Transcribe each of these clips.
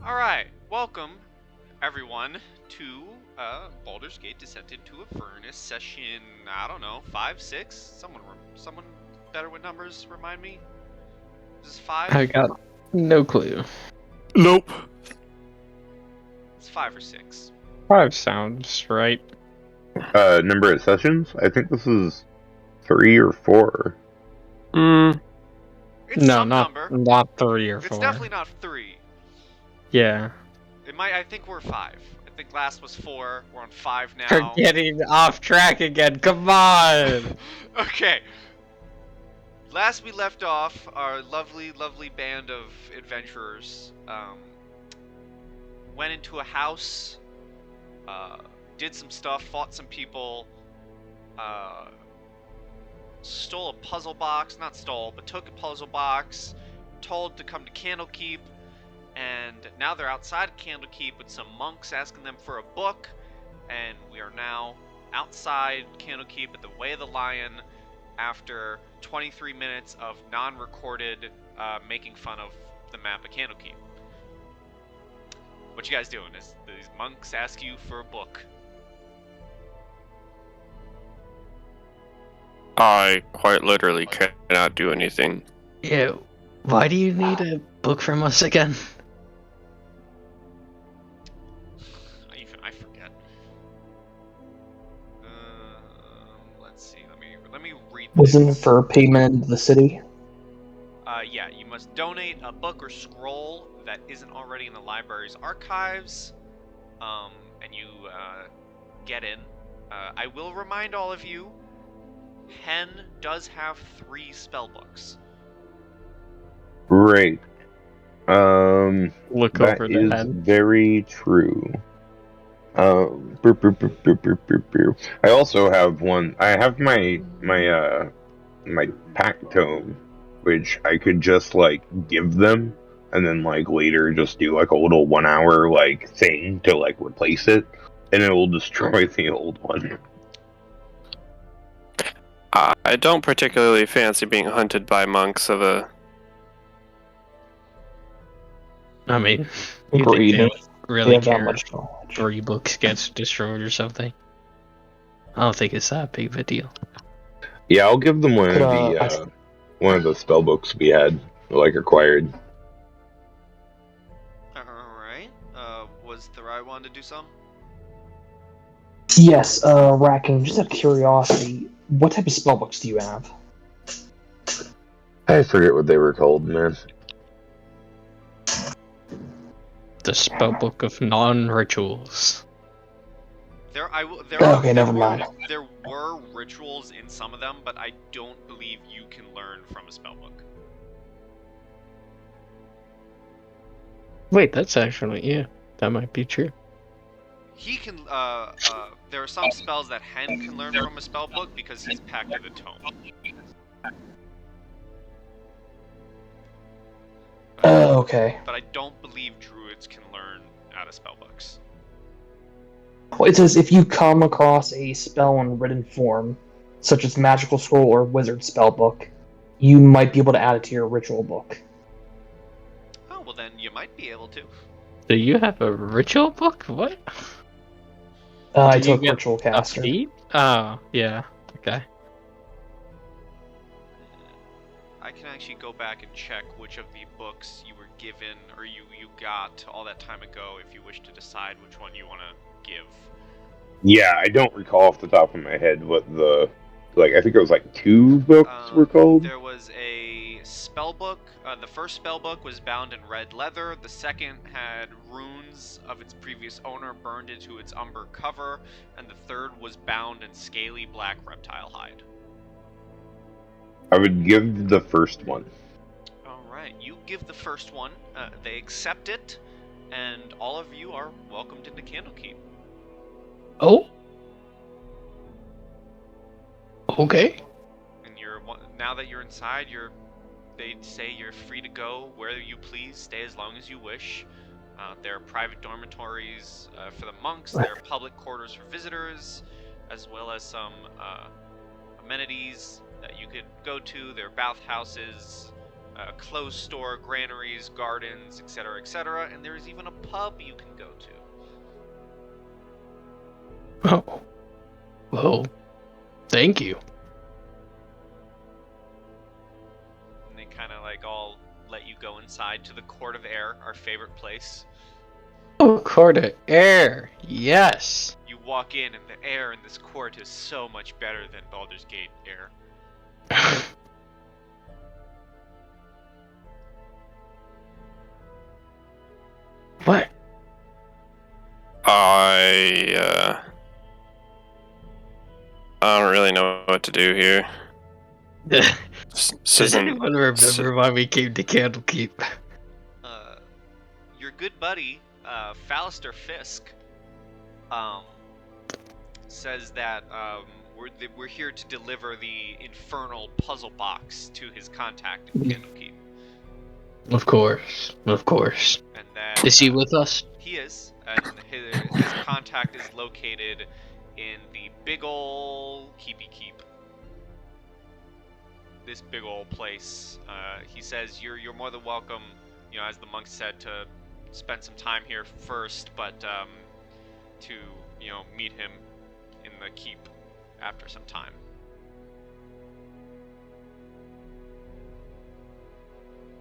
Alright, welcome everyone to Baldur's Gate Descent Into Avernus session, I don't know, 5, 6? Someone better with numbers remind me? Is this 5? I got no clue. Nope. It's 5 or 6. 5 sounds right. Number of sessions? I think this is 3 or 4. It's No, some not number. not 3 or 4. It's definitely not 3. Yeah. I think we're 5. I think last was 4. We're on 5 now. We're getting off track again. Come on. Okay. Last we left off, our lovely band of adventurers went into a house, did some stuff, fought some people, stole a puzzle box, not stole, but took a puzzle box, told to come to Candlekeep, and now they're outside of Candlekeep with some monks asking them for a book, and we are now outside Candlekeep at the Way of the Lion after 23 minutes of non-recorded making fun of the map of Candlekeep. What you guys doing? Is these monks ask you for a book? I quite literally cannot do anything. Yeah. Why do you need a book from us again? I forget. Let's see. Let me read this. Wasn't it for payment into the city? Yeah, you must donate a book or scroll that isn't already in the library's archives, and you get in. I will remind all of you, Hen does have 3 spellbooks. Right. Look That over the is head. very true. I also have one. I have my pack tome, which I could just like give them, and then like later just do like a little 1 hour like thing to like replace it, and it will destroy the old one. I don't particularly fancy being hunted by monks of a... I mean, you think Agreed. they really have that care much knowledge. 3 books gets destroyed or something? I don't think it's that big of a deal. Yeah, I'll give them one of the spell books we had like acquired. Alright. Was Therai wanting to do some? Yes, Raccoon, just out of curiosity, what type of spellbooks do you have? I forget what they were called, man. The spellbook of non-rituals. Never mind. There were rituals in some of them, but I don't believe you can learn from a spellbook. Wait, that's actually, yeah, that might be true. He can, there are some spells that Hen can learn from a spellbook because he's Pact of the Tome. Oh, okay. But I don't believe druids can learn out of spellbooks. Well, it says if you come across a spell in written form, such as magical scroll or wizard spellbook, you might be able to add it to your ritual book. Oh, well then you might be able to. Do you have a ritual book? What? I Did you took get Ritual a Caster. feat? Oh, yeah. Okay. I can actually go back and check which of the books you were given or you got all that time ago if you wish to decide which one you want to give. Yeah, I don't recall off the top of my head what the I think it was like 2 books were called. There was a spell book. The first spell book was bound in red leather. The second had runes of its previous owner burned into its umber cover, and the third was bound in scaly black reptile hide. I would give the first one. Alright, you give the first one. They accept it, and all of you are welcomed into Candlekeep. Oh? Okay. And now that you're inside, they say you're free to go where you please, stay as long as you wish. There are private dormitories for the monks, there are public quarters for visitors, as well as some amenities that you could go to. There are bathhouses, clothes store, granaries, gardens, etc., and there's even a pub you can go to. Oh. Well, thank you. And they kind of like all let you go inside to the Court of Air, our favorite place. Oh, court of air. Yes. You walk in, and the air in this court is so much better than Baldur's Gate air. What? I don't really know what to do here. This Does isn't. anyone remember why we came to Candlekeep? Your good buddy, Fallister Fisk, says that we're here to deliver the infernal puzzle box to his contact in Candlekeep. Of course. Of course. And that Is he with us? he is, and his contact is located in the big ol' keepy keep. This big old place. He says you're more than welcome, you know, as the monk said, to spend some time here first, but to, you know, meet him in the keep after some time.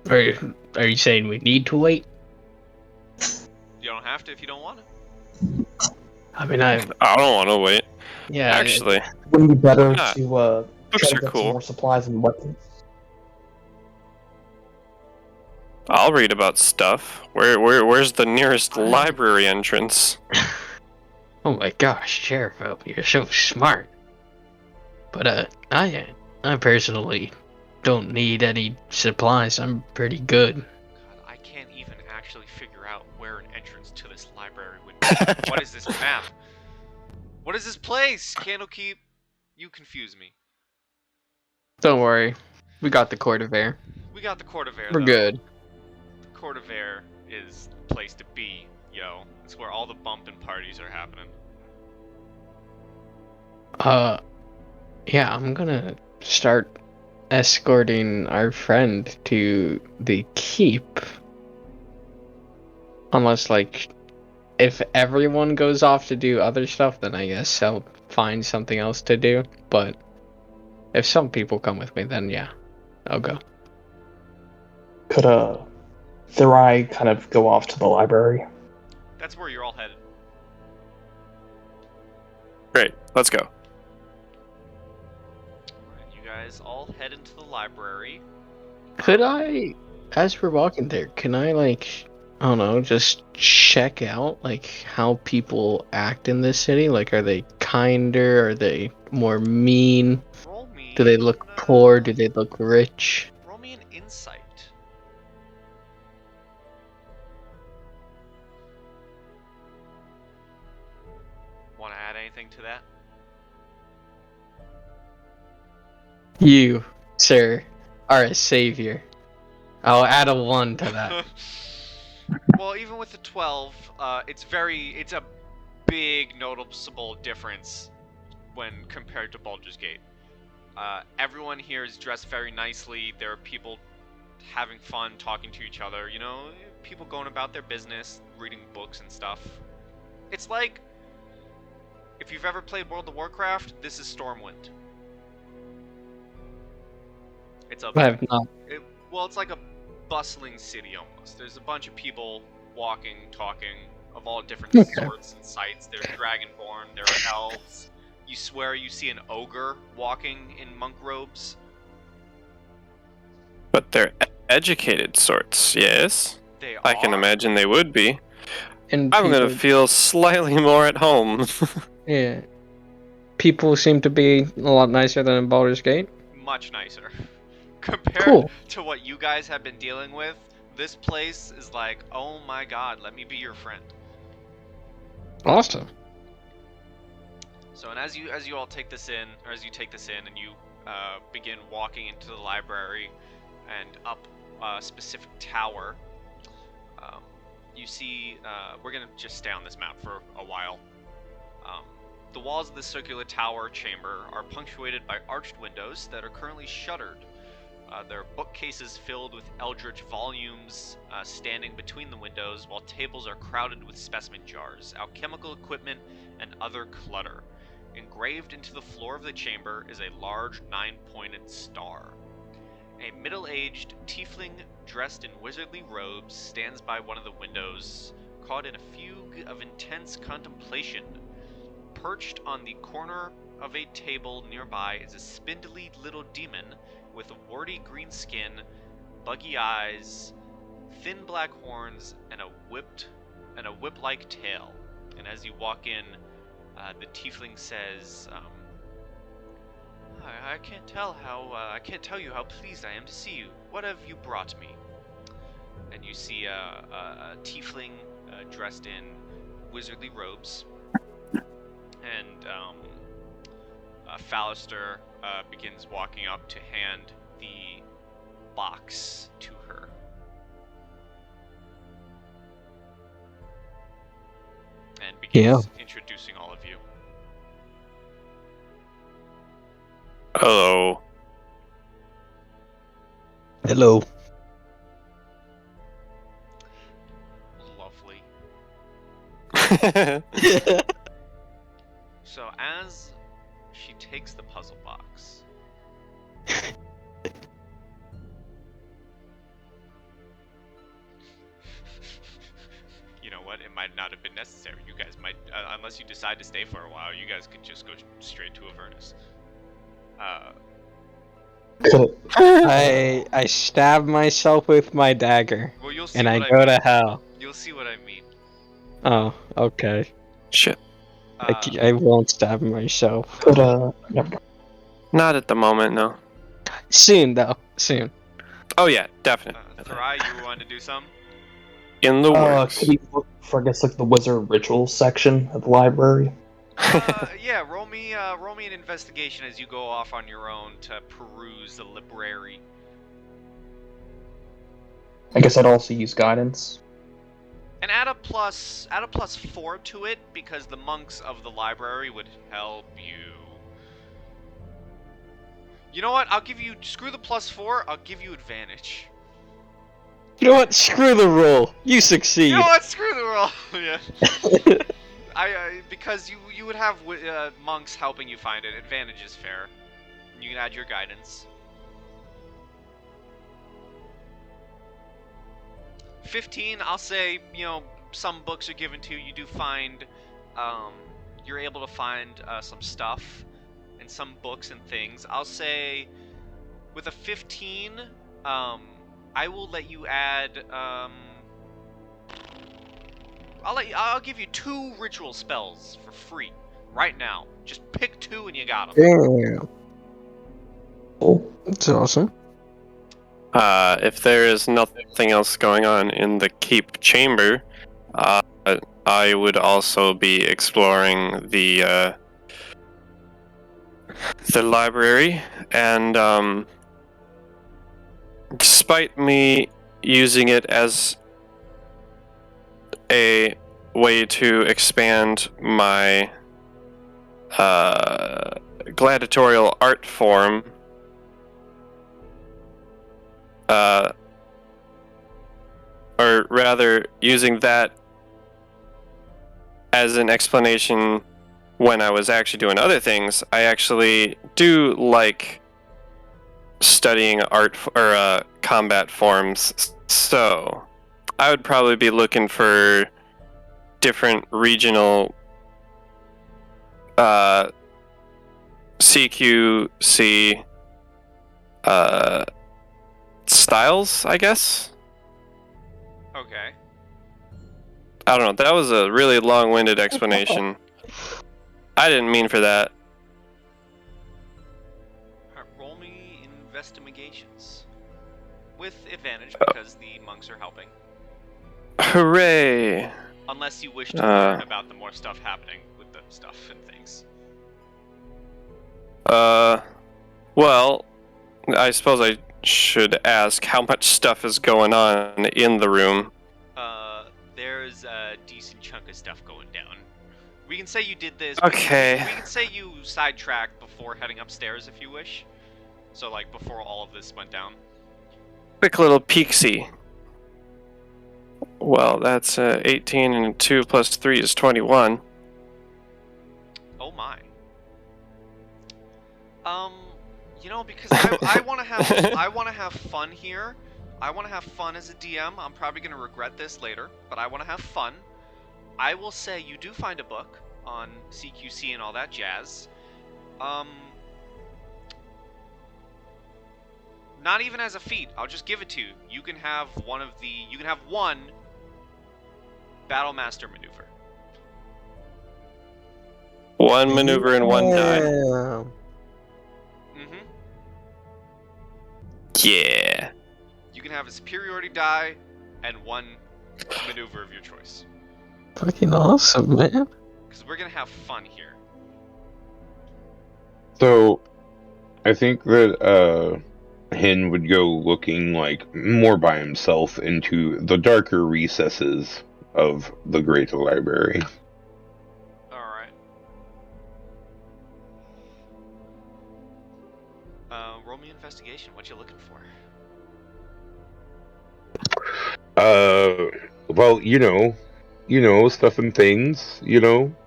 Are you saying we need to wait? You don't have to if you don't want to. I mean, I don't want to wait. yeah. Actually, Wouldn't it be better Yeah. to Books try are to get cool. some more supplies and weapons? I'll read about stuff. Where's the nearest library entrance? Oh my gosh, Sheriff, you're so smart. But I personally don't need any supplies. I'm pretty good. God, I can't even actually figure out where an entrance to this library would be. What is this map? What is this place? Candlekeep, you confuse me. Don't worry, we got the Court of Air. We got the Court of Air, We're though. good. The Court of Air is the place to be, yo. It's where all the bumpin' parties are happening. Yeah, I'm gonna start escorting our friend to the keep. Unless, like, if everyone goes off to do other stuff, then I guess I'll find something else to do. But if some people come with me, then yeah, I'll go. Could Thirai kind of go off to the library? That's where you're all headed. Great, let's go. Alright, you guys all head into the library. Could I, as we're walking there, can I, like, I don't know, just check out, like, how people act in this city? Like, are they kinder? Are they more mean? Roll me. Do they look poor? Do they look rich? Roll me an insight. Want to add anything to that? You, sir, are a savior. I'll add a 1 to that. Well, even with the 12, it's a big noticeable difference when compared to Baldur's Gate. Everyone here is dressed very nicely. There are people having fun, talking to each other, you know, people going about their business, reading books and stuff. It's like, if you've ever played World of Warcraft, this is Stormwind. It's a I have not. Well, it's like a bustling city almost. There's a bunch of people walking, talking, of all different sorts and sights. There's Dragonborn, there are elves. You swear you see an ogre walking in monk robes. But they're educated sorts, yes? They I can are. imagine they would be. And I'm gonna people- feel slightly more at home. Yeah. People seem to be a lot nicer than in Baldur's Gate. Much nicer. Compared Cool. to what you guys have been dealing with, this place is like, oh my god, let me be your friend. Awesome. So, and as you all take this in, or as you take this in, and you begin walking into the library and up a specific tower, you see. We're gonna just stay on this map for a while. The walls of the circular tower chamber are punctuated by arched windows that are currently shuttered. There are bookcases filled with eldritch volumes standing between the windows, while tables are crowded with specimen jars, alchemical equipment, and other clutter. Engraved into the floor of the chamber is a large 9-pointed star. A middle-aged tiefling dressed in wizardly robes stands by one of the windows, caught in a fugue of intense contemplation. Perched on the corner of a table nearby is a spindly little demon with warty green skin, buggy eyes, thin black horns, and a whip-like tail. And as you walk in, the tiefling says, I can't tell you how pleased I am to see you. What have you brought me?" And you see a tiefling dressed in wizardly robes, and Fallister begins walking up to hand the box to her. And begins introducing all of you. Hello. Hello. Lovely. Yeah. So as she takes the puzzle box, you know what? It might not have been necessary. You guys might, unless you decide to stay for a while, you guys could just go straight to Avernus. I stab myself with my dagger, Well, you'll see and I what go mean. to hell. You'll see what I mean. Oh, okay. Shit. I won't stab myself. Never mind. Not at the moment, no. Soon, though. Soon. Oh yeah, definitely. Thrai, you want to do some? In the works. Could we look for, I guess, like the wizard rituals section of the library? Yeah, roll me an investigation as you go off on your own to peruse the library. I guess I'd also use guidance. And add a plus 4 to it, because the monks of the library would help you. You know what? Screw the plus 4, I'll give you advantage. You know what? Screw the roll. You succeed. You know what? Screw the roll. Yeah. Because you would have monks helping you find it. Advantage is fair. You can add your guidance. 15, I'll say, some books are given to you. You do find, you're able to find some stuff and some books and things. I'll say, with a 15, I will let you add, I'll give you 2 ritual spells for free right now. Just pick 2 and you got them. Damn. Cool. That's awesome. If there is nothing else going on in the keep chamber, I would also be exploring the library, and despite me using it as a way to expand my gladiatorial art form, or rather using that as an explanation when I was actually doing other things, I actually do like studying art or combat forms, so I would probably be looking for different regional CQC styles, I guess. Okay. I don't know. That was a really long-winded explanation. I didn't mean for that. Roll me investigations. With advantage, because the monks are helping. Hooray! Unless you wish to learn about the more stuff happening with the stuff and things. Well, I suppose I should ask how much stuff is going on in the room. There's a decent chunk of stuff going down. We can say you did this. Okay. We can say you sidetracked before heading upstairs if you wish. So like before all of this went down. Quick little peek-see. Well, that's 18 and 2 plus 3 is 21. Oh my. Because I want to have fun here. I want to have fun as a DM. I'm probably going to regret this later, but I want to have fun. I will say you do find a book on CQC and all that jazz. Not even as a feat. I'll just give it to you. You can have one Battle Master maneuver. One maneuver and one die. Mm-hmm. Yeah. You can have a superiority die and one maneuver of your choice. Fucking awesome, man. Because we're gonna have fun here. So, I think that Hin would go looking like more by himself into the darker recesses of the Great Library. Alright. Roll me investigation. What you looking for? Well, stuff and things,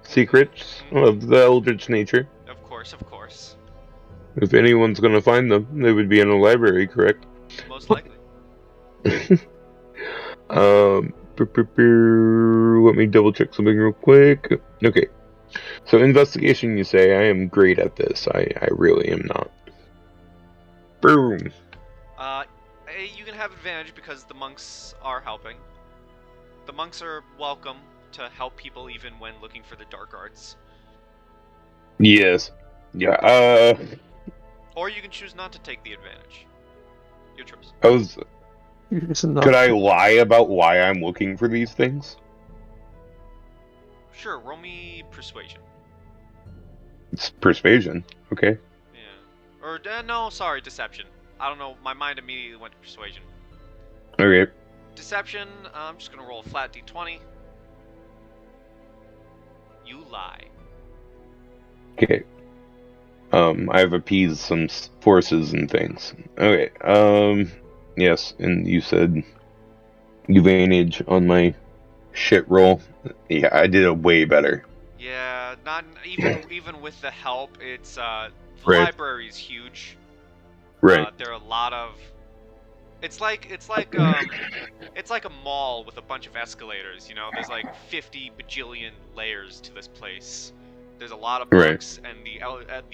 secrets of the eldritch nature. Of course. If anyone's gonna find them, they would be in a library, correct? Most likely. Let me double check something real quick. Okay. So investigation, you say. I am great at this. I really am not. Boom. You can have advantage because the monks are helping. The monks are welcome to help people even when looking for the dark arts. Yes. Yeah, Or you can choose not to take the advantage. Your choice. Could I lie about why I'm looking for these things? Sure, roll me persuasion. It's persuasion. Okay. Yeah. Or, no, sorry, deception. I don't know, my mind immediately went to persuasion. Okay. Deception, I'm just gonna roll a flat d20. You lie. Okay. I've appeased some forces and things. Okay. Yes, and you said advantage on my shit roll. Yeah, I did it way better. Yeah, not even with the help. It's the Right. library is huge. Right. There are a lot of. It's like a mall with a bunch of escalators. There's like 50 bajillion layers to this place. There's a lot of books, and the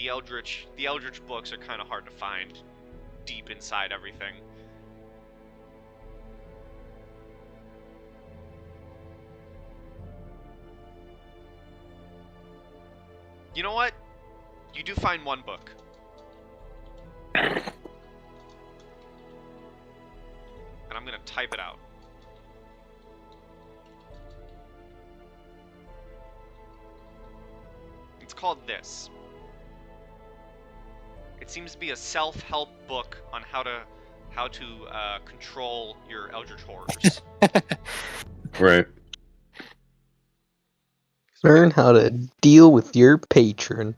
Eldritch books are kind of hard to find deep inside everything. You know what? You do find one book. And I'm gonna type it out. It's called this. It seems to be a self-help book on how to control your eldritch horrors. Right. Learn how to deal with your patron.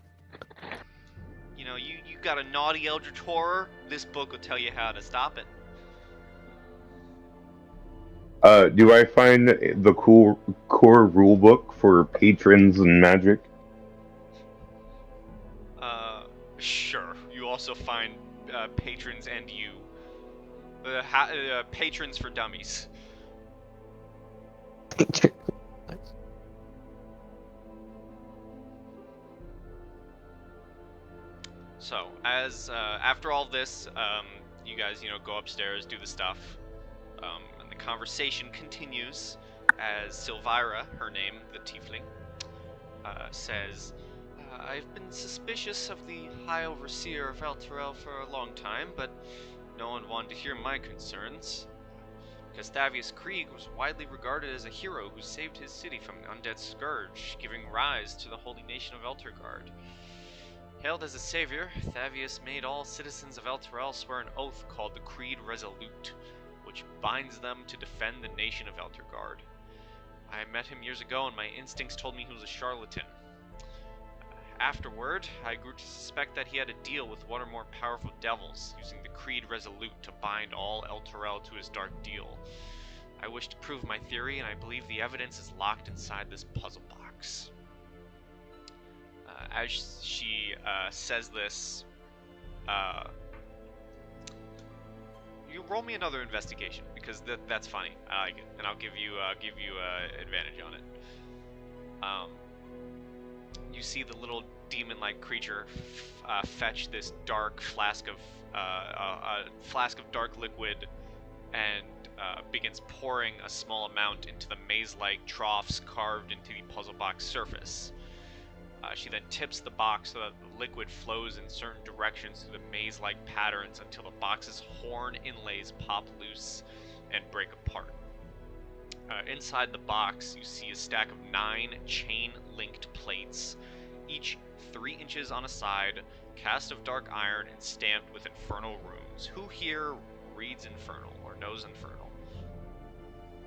You got a naughty eldritch horror. This book will tell you how to stop it. Do I find the core rulebook for patrons and magic? Sure. You also find patrons and you. Patrons for dummies. So, as after all this, you guys, go upstairs, do the stuff, and the conversation continues as Silvira, her name, the tiefling, says, I've been suspicious of the High Overseer of Elturel for a long time, but no one wanted to hear my concerns. Gustavius Krieg was widely regarded as a hero who saved his city from an undead scourge, giving rise to the holy nation of Elturgard. Hailed as a savior, Thavius made all citizens of Elturel swear an oath called the Creed Resolute, which binds them to defend the nation of Elturgard. I met him years ago and my instincts told me he was a charlatan. Afterward, I grew to suspect that he had a deal with one or more powerful devils, using the Creed Resolute to bind all Elturel to his dark deal. I wish to prove my theory, and I believe the evidence is locked inside this puzzle box. As she says this, you roll me another investigation, because that's funny. I like it, and I'll give you advantage on it. You see the little demon-like creature fetch this dark flask of dark liquid, and begins pouring a small amount into the maze-like troughs carved into the puzzle box surface. She then tips the box so that the liquid flows in certain directions through the maze-like patterns until the box's horn inlays pop loose and break apart. Inside the box, you see a stack of 9 chain-linked plates, each 3 inches on a side, cast of dark iron, and stamped with infernal runes. Who here reads Infernal or knows Infernal?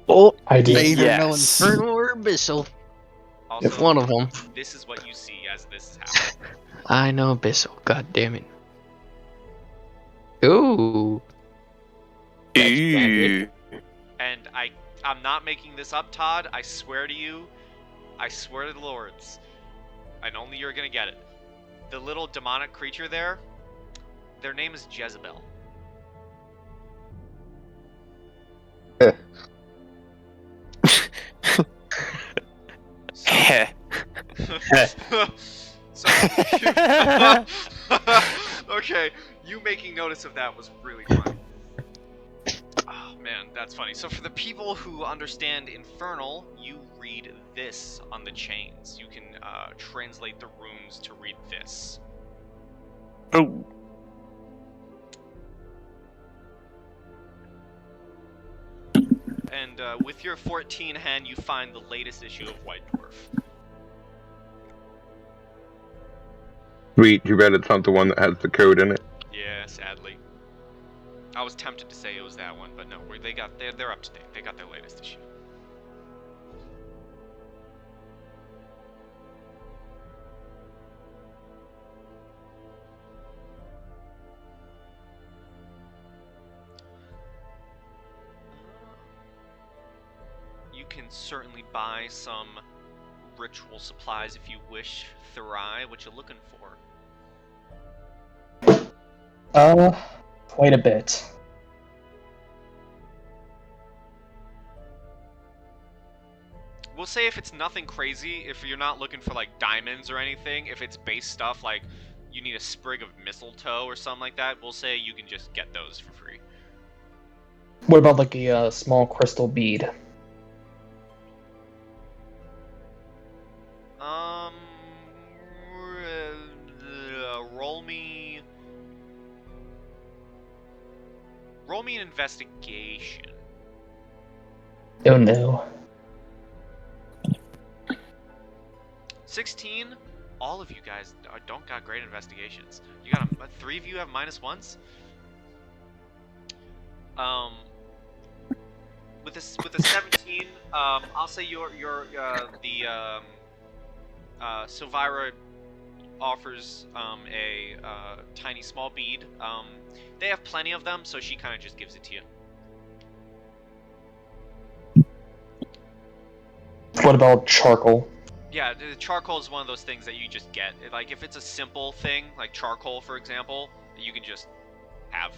Oh, I do. they either know Yes. Infernal or Abyssal. Also, If one of them. this is what you see as this is happening. I know Abyssal. God damn it. Ooh. That's Ew. And I'm not making this up, Todd. I swear to you. I swear to the lords. And only you're gonna get it. The little demonic creature there, their name is Jezebel. Heh. So, okay, you making notice of that was really funny. Oh man, that's funny. So for the people who understand Infernal, you read this on the chains. You can translate the runes to read this. Oh. And with your 14 hand, you find the latest issue of White Dwarf. Sweet, too bad it's not the one that has the code in it. Yeah, sadly. I was tempted to say it was that one, but no, they're up to date. They got their latest issue. You can certainly buy some ritual supplies if you wish. Thurai, what you looking for? Quite a bit. We'll say if it's nothing crazy, if you're not looking for like diamonds or anything, if it's base stuff like you need a sprig of mistletoe or something like that, we'll say you can just get those for free. What about like a small crystal bead? Roll me an investigation. Oh no. 16. All of you guys don't got great investigations. You got 3 of you have -1s. With a 17, I'll say Silvira offers a tiny small bead. They have plenty of them, so she kind of just gives it to you. What about charcoal? Yeah, the charcoal is one of those things that you just get. Like, if it's a simple thing, like charcoal, for example, you can just have.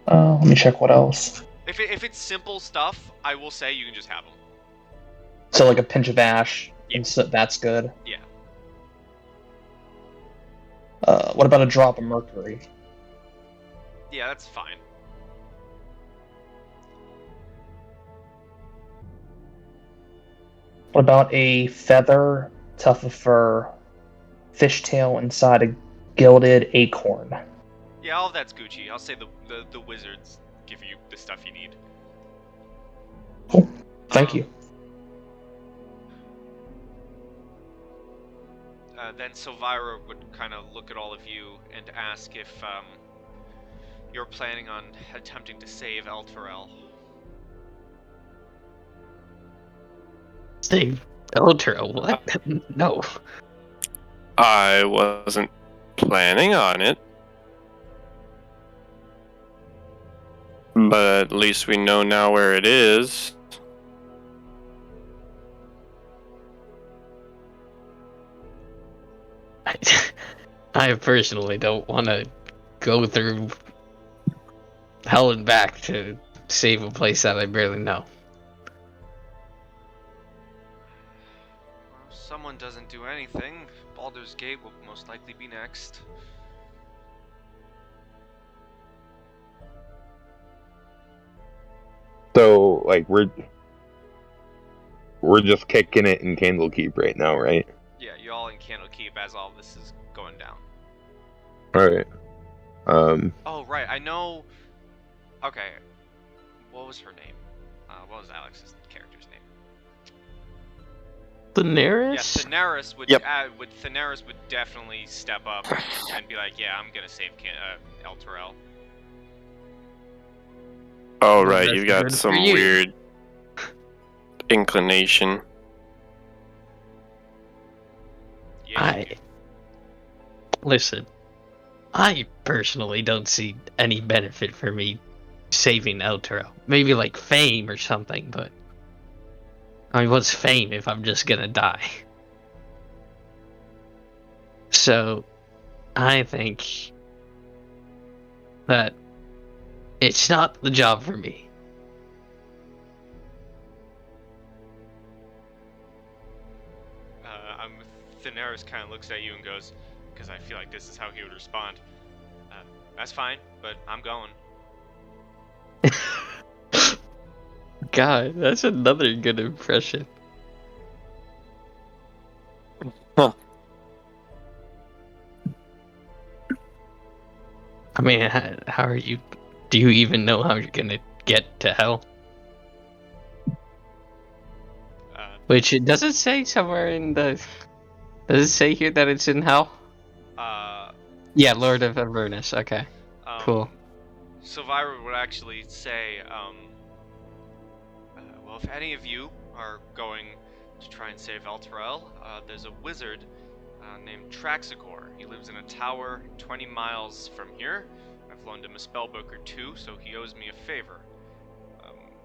Let me check what else. If it's simple stuff, I will say you can just have them. So like a pinch of ash, Yeah. and so that's good. Yeah. What about a drop of mercury? Yeah, that's fine. What about a feather, tuft of fur, fishtail inside a gilded acorn? Yeah, all of that's Gucci. I'll say the wizards give you the stuff you need. Cool. Thank you. Then Silvira would kind of look at all of you and ask if you're planning on attempting to save Elturel. Save Elturel? What? No. I wasn't planning on it. But at least we know now where it is. I personally don't want to go through hell and back to save a place that I barely know. If someone doesn't do anything, Baldur's Gate will most likely be next. So, like, we're just kicking it in Candlekeep right now, right? Yeah, you're all in Candlekeep as all this is going down. All right. Oh, right, I know... Okay, what was her name? What was Alex's character's name? Daenerys? Yeah, Daenerys would. Yep. Daenerys would definitely step up and be like, "Yeah, I'm gonna save El Terrell." Oh, Well, right, that's you've got good for some you. weird inclination. Yeah, you do. Listen, I personally don't see any benefit for me saving El Toro. Maybe like fame or something, but I mean, what's fame if I'm just gonna die? So, I think that it's not the job for me. Daenerys kind of looks at you and goes, because I feel like this is how he would respond. That's fine, but I'm going. God, that's another good impression. Huh. I mean, how are you? Do you even know how you're gonna get to hell? Which it doesn't say somewhere in the. Does it say here that it's in hell? Yeah, Lord of Avernus. Okay, cool. Sylvira would actually say, well, if any of you are going to try and save El Terrell, there's a wizard named Traxagor. He lives in a tower 20 miles from here. I've loaned him a spellbook or two, so he owes me a favor.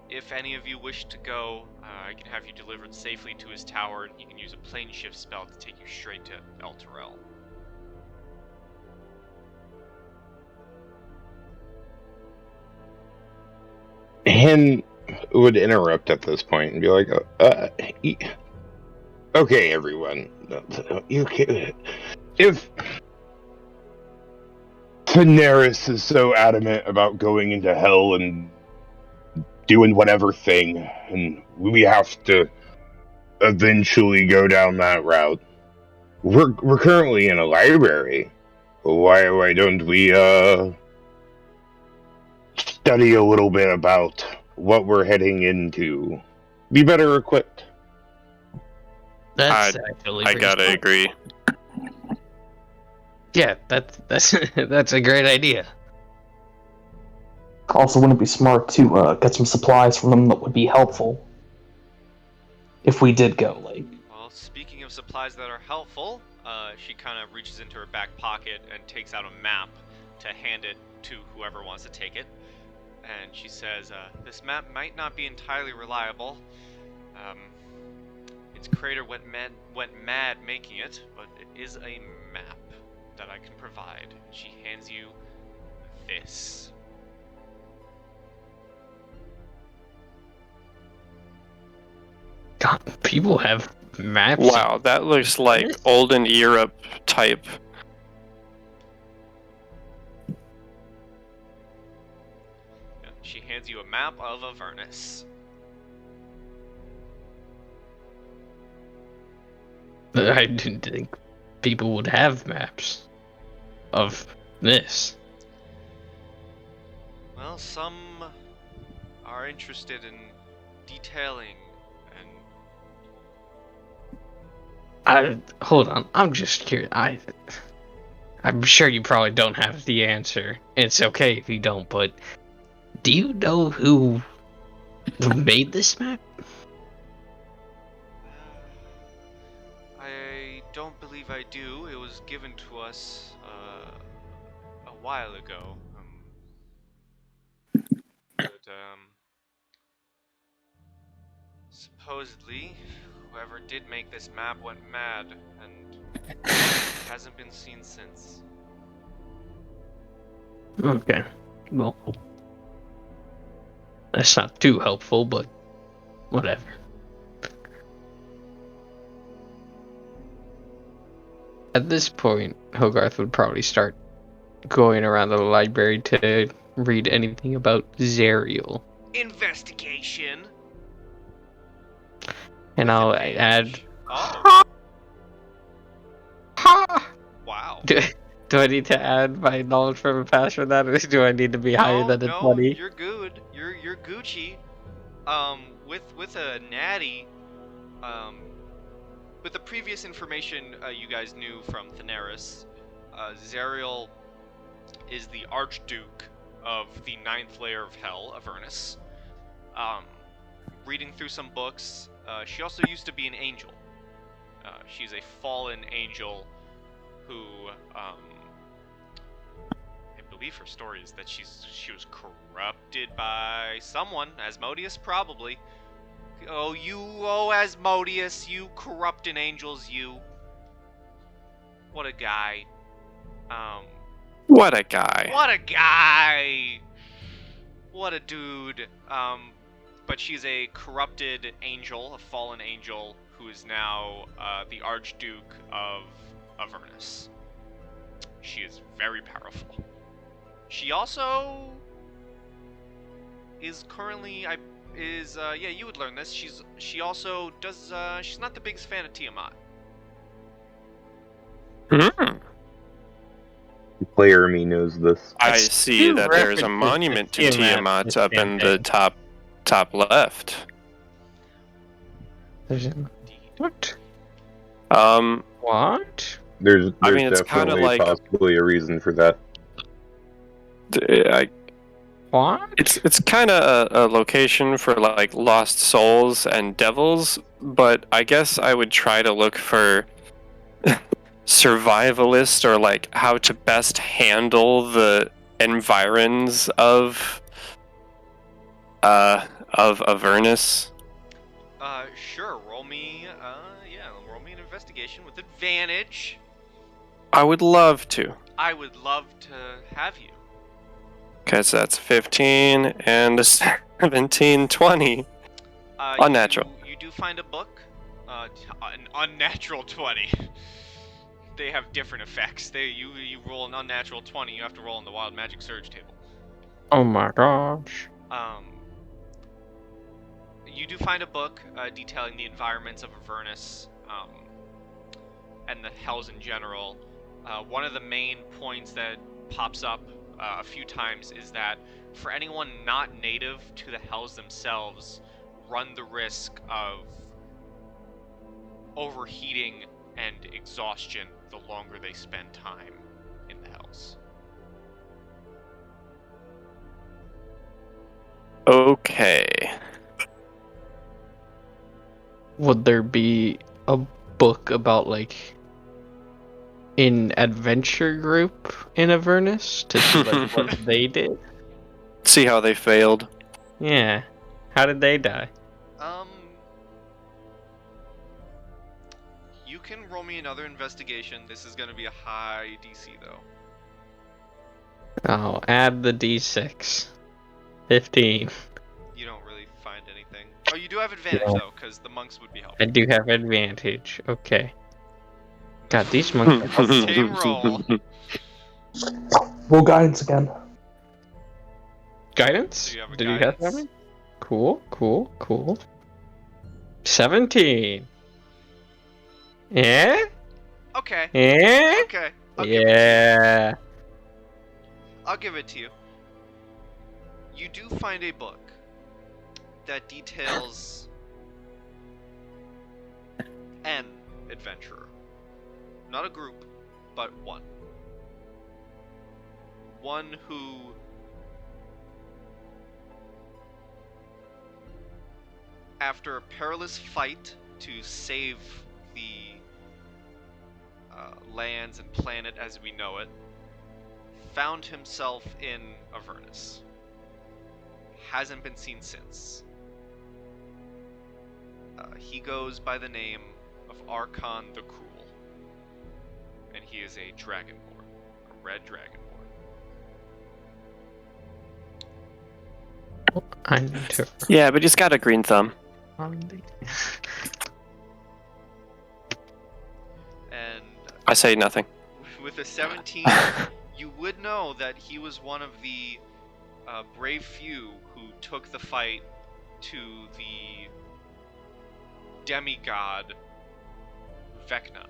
If any of you wish to go, I can have you delivered safely to his tower, and he can use a plane shift spell to take you straight to El Terrell. Han would interrupt at this point and be like, "Okay, everyone, you can, if Daenerys is so adamant about going into hell and doing whatever thing, and we have to eventually go down that route. We're currently in a library. Why don't we study a little bit about what we're heading into? Be better equipped." That's actually. I pretty gotta smart. agree. Yeah, that's that's a great idea. Also, wouldn't it be smart to get some supplies from them that would be helpful if we did go? Like, Well, speaking of supplies that are helpful, she kind of reaches into her back pocket and takes out a map to hand it to whoever wants to take it. And she says, this map might not be entirely reliable. Its creator went mad making it, but it is a map that I can provide. She hands you this. God, people have maps. Wow, that looks like olden Europe type. Yeah, she hands you a map of Avernus. I didn't think people would have maps of this. Well, some are interested in detailing and Hold on. I'm just curious. I'm sure you probably don't have the answer. It's okay if you don't, but do you know who made this map? I don't believe I do. It was was given to us a while ago. Supposedly, whoever did make this map went mad and hasn't been seen since. Okay. Well, that's not too helpful, but whatever. At this point, Hogarth would probably start going around the library to read anything about Zerial. Investigation. And With I'll advantage. add. Oh. Wow. Do I need to add my knowledge from the past for that, or do I need to be higher than a No, 20? you're good. You're Gucci. With a natty, with the previous information you guys knew from Thaneris, Zerial is the Archduke of the 9th layer of Hell, Avernus. Reading through some books, she also used to be an angel. She's a fallen angel who, I believe her story is that she was corrupted by someone, Asmodeus probably. Oh, Asmodeus, you corrupting angels, you. What a guy. What a guy. What a guy. What a dude. But she's a corrupted angel, a fallen angel, who is now the Archduke of Avernus. She is very powerful. She also is currently, you would learn this. She also does. She's not the biggest fan of Tiamat. Hmm. The player me knows this. I That's see two that there's a references to monument to Tiamat Tiamat up in the campaign. top left. There's a... What? What? There's I mean, it's kinda definitely like- possibly a reason for that. What? It's kind of a location for like lost souls and devils, but I guess I would try to look for survivalist or like how to best handle the environs of Avernus. Sure. Roll me an investigation with advantage. I would love to, I would love to have you. because that's 15 and a 17, 20. Unnatural. You do find a book. An unnatural 20. They have different effects. You roll an unnatural 20, you have to roll on the Wild Magic Surge table. Oh my gosh. You do find a book detailing the environments of Avernus and the Hells in general. One of the main points that pops up a few times is that for anyone not native to the Hells themselves, run the risk of overheating and exhaustion the longer they spend time in the Hells. Okay. Would there be a book about like an adventure group in Avernus to see like what they did? See how they failed. Yeah. How did they die? You can roll me another investigation. This is going to be a high DC though. I'll add the d6. 15. You don't really find anything. Oh, you do have advantage Yeah. though, because the monks would be I helpful. do have advantage. Okay. God, these monks are Same roll. Roll guidance again. Guidance? So you have a Did you have guidance. that? Cool. 17. Yeah? Okay. Yeah? Okay. I'll give it to you. Yeah. I'll give it to you. You do find a book that details an adventurer. Not a group, but one. One who after a perilous fight to save the lands and planet as we know it, found himself in Avernus. Hasn't been seen since. He goes by the name of Archon the Cruel, and he is a dragonborn, a red dragonborn. I need to. Yeah, but he's got a green thumb. And I say nothing. with a 17, you would know that he was one of the brave few who took the fight to the demigod Vecna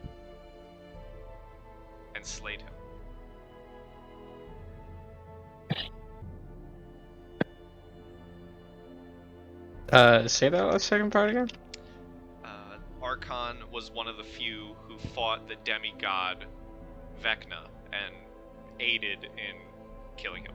and slayed him. Say that last second part again? Archon was one of the few who fought the demigod Vecna and aided in killing him.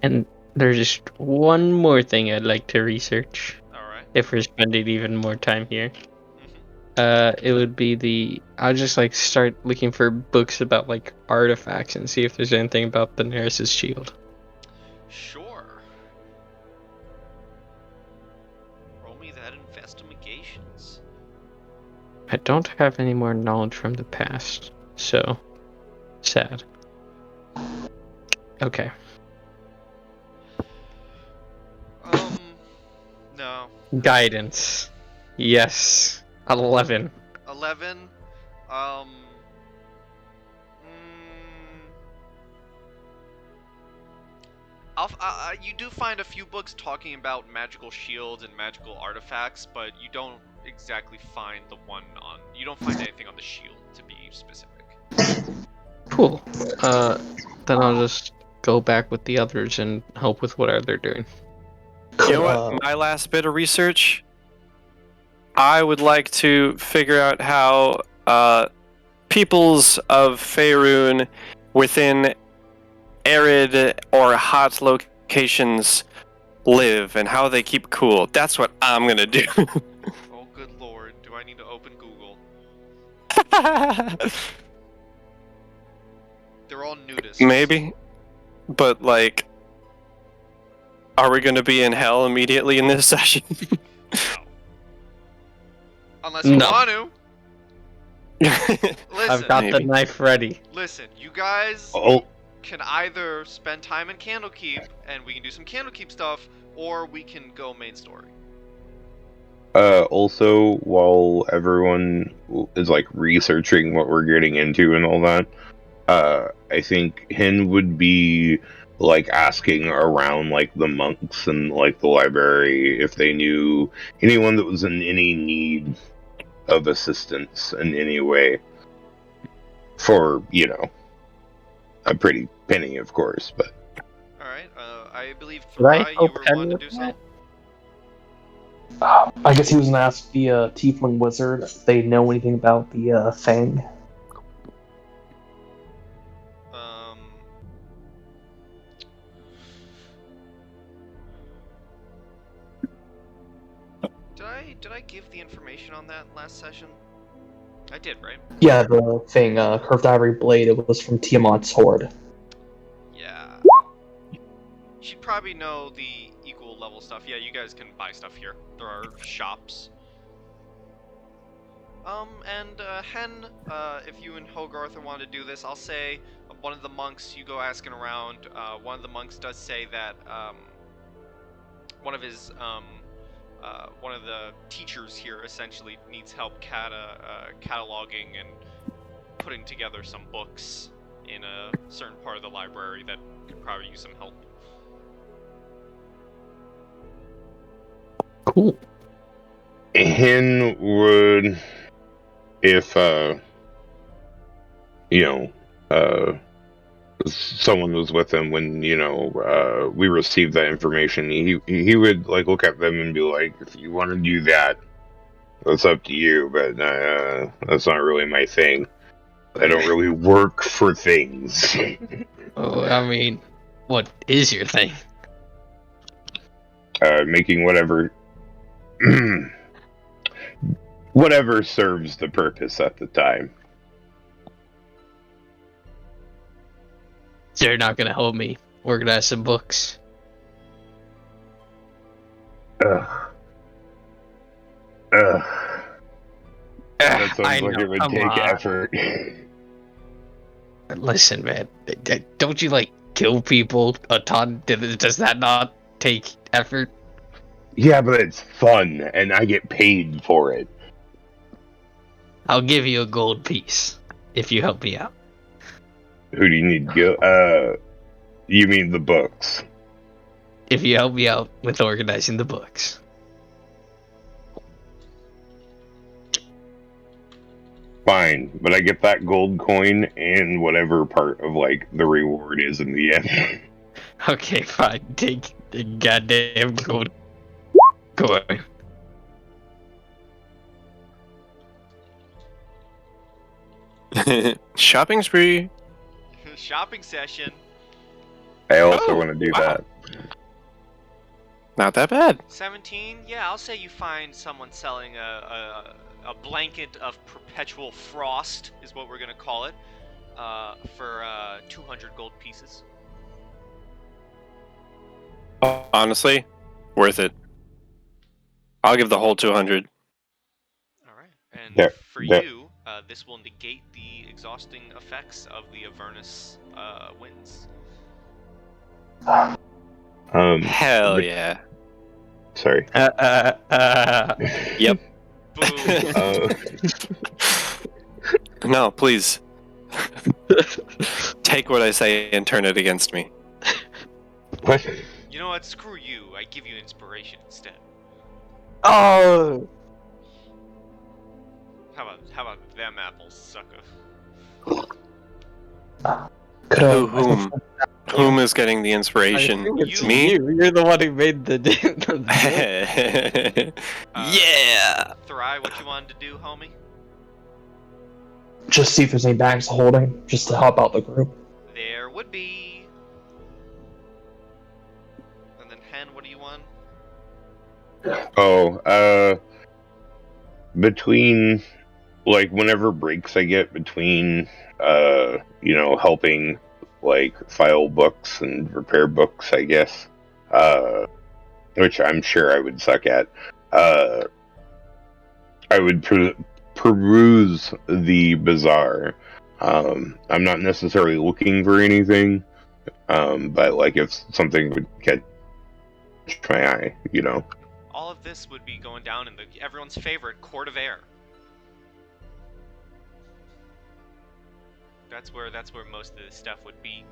And there's just one more thing I'd like to research. Alright. If we're spending even more time here. Mm-hmm. It would be I'll just like start looking for books about like artifacts and see if there's anything about the Daenerys' shield. Sure. Roll me that investigations. I don't have any more knowledge from the past, so sad. Okay. No. Guidance. Yes. 11. 11. You do find a few books talking about magical shields and magical artifacts, but you don't exactly find the one on. You don't find anything on the shield, to be specific. Cool. Then I'll just go back with the others and help with whatever they're doing. You know what? My last bit of research, I would like to figure out how peoples of Faerun within arid or hot locations live and how they keep cool. That's what I'm gonna do. Oh, good lord. Do I need to open Google? They're all nudists. Maybe. But, like, are we gonna be in hell immediately in this session? No. Unless you No. want to. Listen, I've got the Maybe. knife ready. listen, you guys Oh, can either spend time in Candlekeep and we can do some Candlekeep stuff, or we can go main story. also, while everyone is like researching what we're getting into and all that, I think Hin would be like asking around like the monks and like the library if they knew anyone that was in any need of assistance in any way for, you know, a pretty penny, of course, but Alright, I believe Did I Thrai, you help were Hen wanting to with do that? something? I guess he was gonna ask the Tiefling Wizard if they know anything about the Fang. Did I give the information on that last session? I did, right? Yeah, the Fang, curved ivory blade. It was from Tiamat's horde. Yeah. She'd probably know the equal level stuff. Yeah, you guys can buy stuff here. There are shops. Hen, if you and Hogarth want to do this, I'll say one of the monks, you go asking around, one of the monks does say that, one of his, one of the teachers here essentially needs help cataloging and putting together some books in a certain part of the library that could probably use some help. Cool. Hin would, if you know, someone was with him when, you know, we received that information, he would like look at them and be like, if you want to do that, that's up to you, but that's not really my thing. I don't really work for things. Oh, I mean, what is your thing? making whatever whatever serves the purpose at the time. They're not gonna help me organize some books. Ugh. That I sounds like know, it would come take on. effort. Listen, man, don't you like kill people a ton? Does that not take effort? Yeah, but it's fun, and I get paid for it. I'll give you a gold piece if you help me out. Who do you need to go? You mean the books? If you help me out with organizing the books. Fine, but I get that gold coin and whatever part of like the reward is in the end. Okay, fine. Take the goddamn gold coin. Shopping spree. Shopping session. I also Oh, want to do wow. that. Not that bad. 17. Yeah, I'll say you find someone selling a blanket of perpetual frost, is what we're gonna call it, for 200 gold pieces. Honestly, worth it. I'll give the whole 200. All right. And There- for there- you, this will negate the exhausting effects of the Avernus winds. Hell but- yeah. Sorry. Yep. Boom. No, please. Take what I say and turn it against me. What? You know what? Screw you. I give you inspiration instead. Oh! How about them apples, sucker? Whom is getting the inspiration? It's Me? You're the one who made the Yeah. Thry, what you wanted to do, homie? Just see if there's any bags holding, just to help out the group. There would be. And then Hen, what do you want? Between like whenever breaks I get between helping like file books and repair books, I guess. Which I'm sure I would suck at. I would peruse the bazaar. I'm not necessarily looking for anything, but like if something would catch my eye, All of this would be going down in everyone's favorite Court of Air. That's where most of this stuff would be.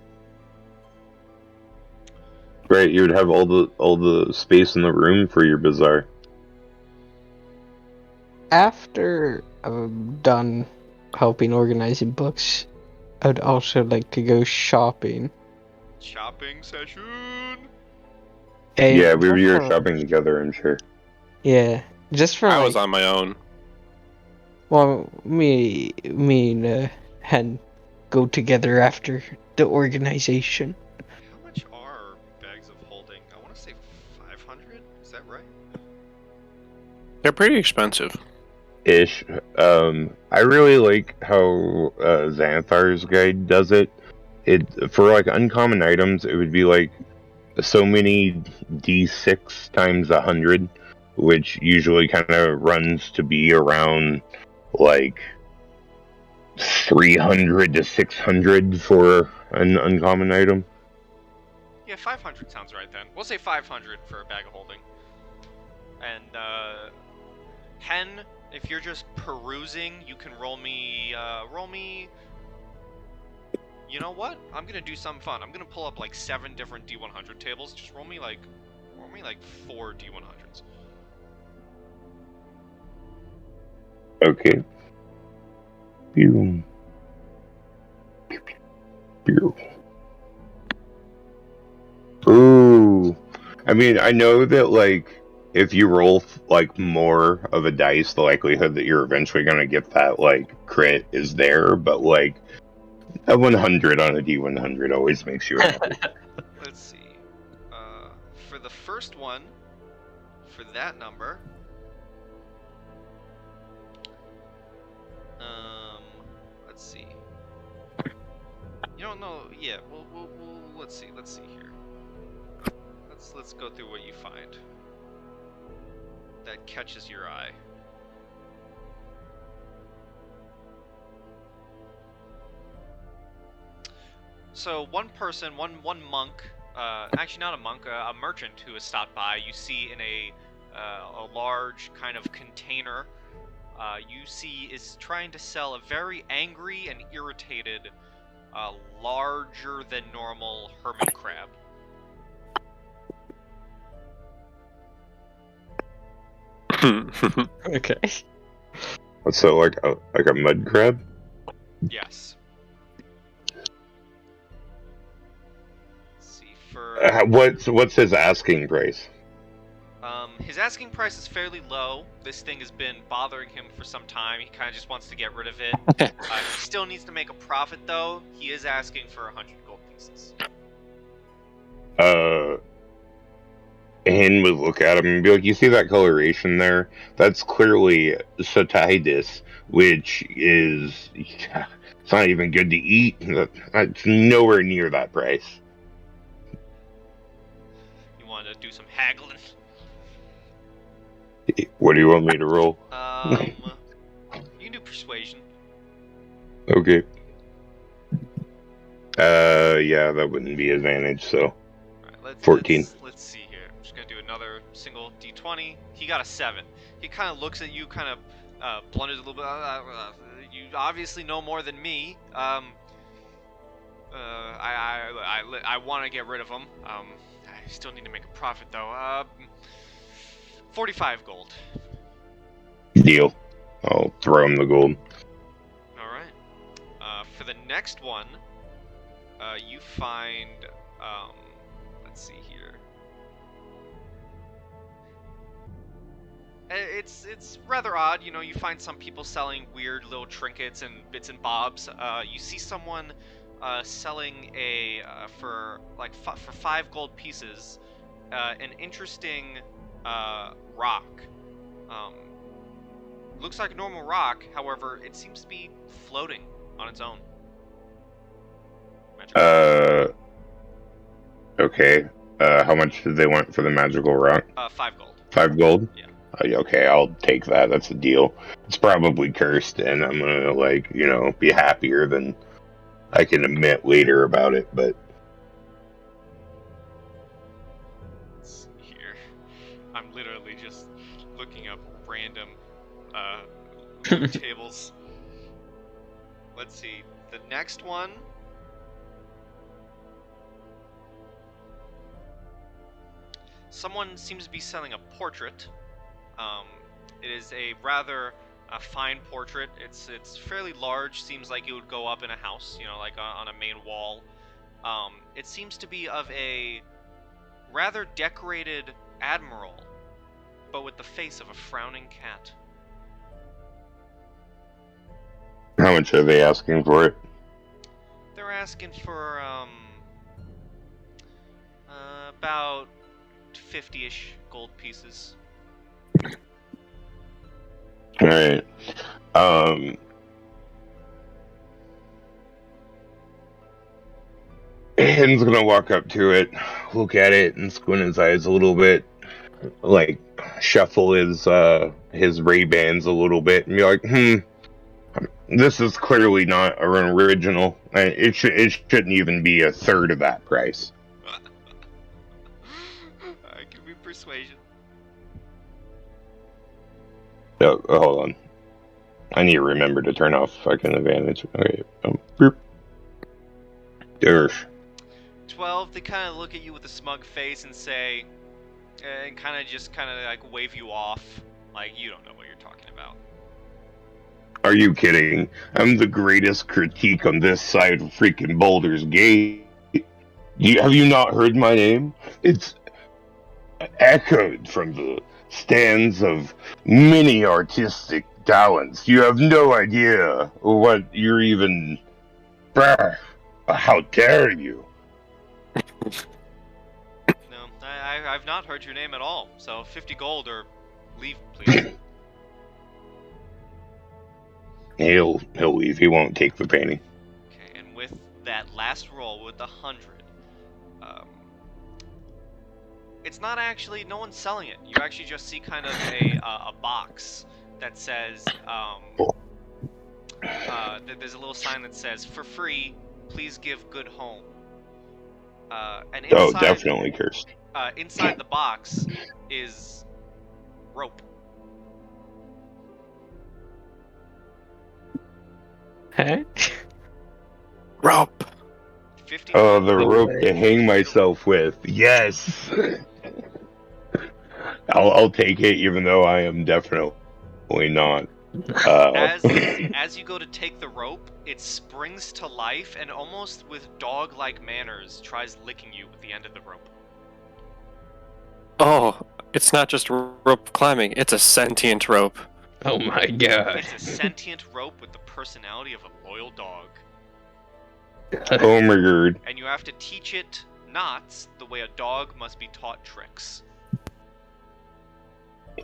Right, you would have all the space in the room for your bazaar. After I'm done helping organizing books, I'd also like to go shopping. Shopping session. Yeah, we were shopping together, I'm sure. Yeah, just for I was on my own. Well, me and Hen go together after the organization. How much are bags of holding? I want to say 500. Is that right? They're pretty expensive. Ish. I really like how Xanthar's guide does it. For like uncommon items, it would be like so many D6 times 100, which usually kind of runs to be around like 300 to 600 for an uncommon item. Yeah, 500 sounds right then. We'll say 500 for a bag of holding. And Hen, if you're just perusing, you can roll me. You know what? I'm gonna do something fun. I'm gonna pull up like 7 different D100 tables. Just roll me like 4 D100s. Okay. Pew. Pew. Ooh. I mean, I know that like if you roll like more of a dice, the likelihood that you're eventually gonna get that like crit is there, but like a 100 on a D100 always makes you happy. Let's see. For the first one, for that number. Let's see. You don't know? Yeah. We'll let's see. Let's see here. Let's go through what you find that catches your eye. So one person, one monk, actually not a monk, a merchant who has stopped by. You see in a large kind of container. You see is trying to sell a very angry and irritated, larger than normal hermit crab. Okay. So like a mud crab? Yes. Let's see for What's his asking price? his asking price is fairly low. This thing has been bothering him for some time. He kind of just wants to get rid of it. He still needs to make a profit though. He is asking for 100 gold pieces. Hen would look at him and be like, "You see that coloration there? That's clearly Satidus, which is it's not even good to eat. It's nowhere near that price." You want to do some haggling? What do you want me to roll? You can do persuasion. Okay. Yeah, that wouldn't be advantage. So, Alright, 14. Let's see here. I'm just gonna do another single d20. He got a 7. He kind of looks at you, kind of blunders a little bit. You obviously know more than me. I want to get rid of him. I still need to make a profit though. 45 gold. Deal. I'll throw him the gold. All right. For the next one, you find. Let's see here. It's rather odd, you know. You find some people selling weird little trinkets and bits and bobs. You see someone selling a for 5 gold pieces, an interesting rock. Looks like a normal rock, however, it seems to be floating on its own. Okay. How much did they want for the magical rock? 5 gold. 5 gold? Yeah. Okay, I'll take that. That's a deal. It's probably cursed, and I'm gonna, be happier than I can admit later about it, but... Let's see here. I'm literally just looking up random tables. Let's see. The next one. Someone seems to be selling a portrait. It is a rather fine portrait. It's fairly large. Seems like it would go up in a house, like on a main wall. It seems to be of a rather decorated admiral, but with the face of a frowning cat. How much are they asking for it? They're asking for about 50-ish gold pieces. Alright. Hen's gonna walk up to it, look at it, and squint his eyes a little bit, like shuffle his Ray-Bans a little bit, and be like, this is clearly not an original. It shouldn't even be a third of that price. Give me persuasion. Oh, hold on. I need to remember to turn off fucking advantage. Okay. Boop. Dersh. 12. They kind of look at you with a smug face and say, and kind of like wave you off, like you don't know what you're talking about. Are you kidding? I'm the greatest critique on this side of freaking Baldur's Gate. Have you not heard my name? It's echoed from the stands of many artistic talents. You have no idea what you're even... How dare you? No, I I've not heard your name at all. So 50 gold or leave, please. He'll leave. He won't take the painting. Okay, and with that last roll with the 100, it's not actually, no one's selling it. You actually just see kind of a box that says, there's a little sign that says, for free, please give good home. And inside, Oh, definitely cursed. Inside the box is rope. Huh? Rope. 50 Oh, gold. the rope to hang myself with. Yes. I'll take it, even though I am definitely not. As you go to take the rope, it springs to life and almost with dog-like manners tries licking you with the end of the rope. Oh, it's not just rope climbing, it's a sentient rope. Oh my god. It's a sentient rope with the personality of a loyal dog. Oh my god. And you have to teach it knots the way a dog must be taught tricks.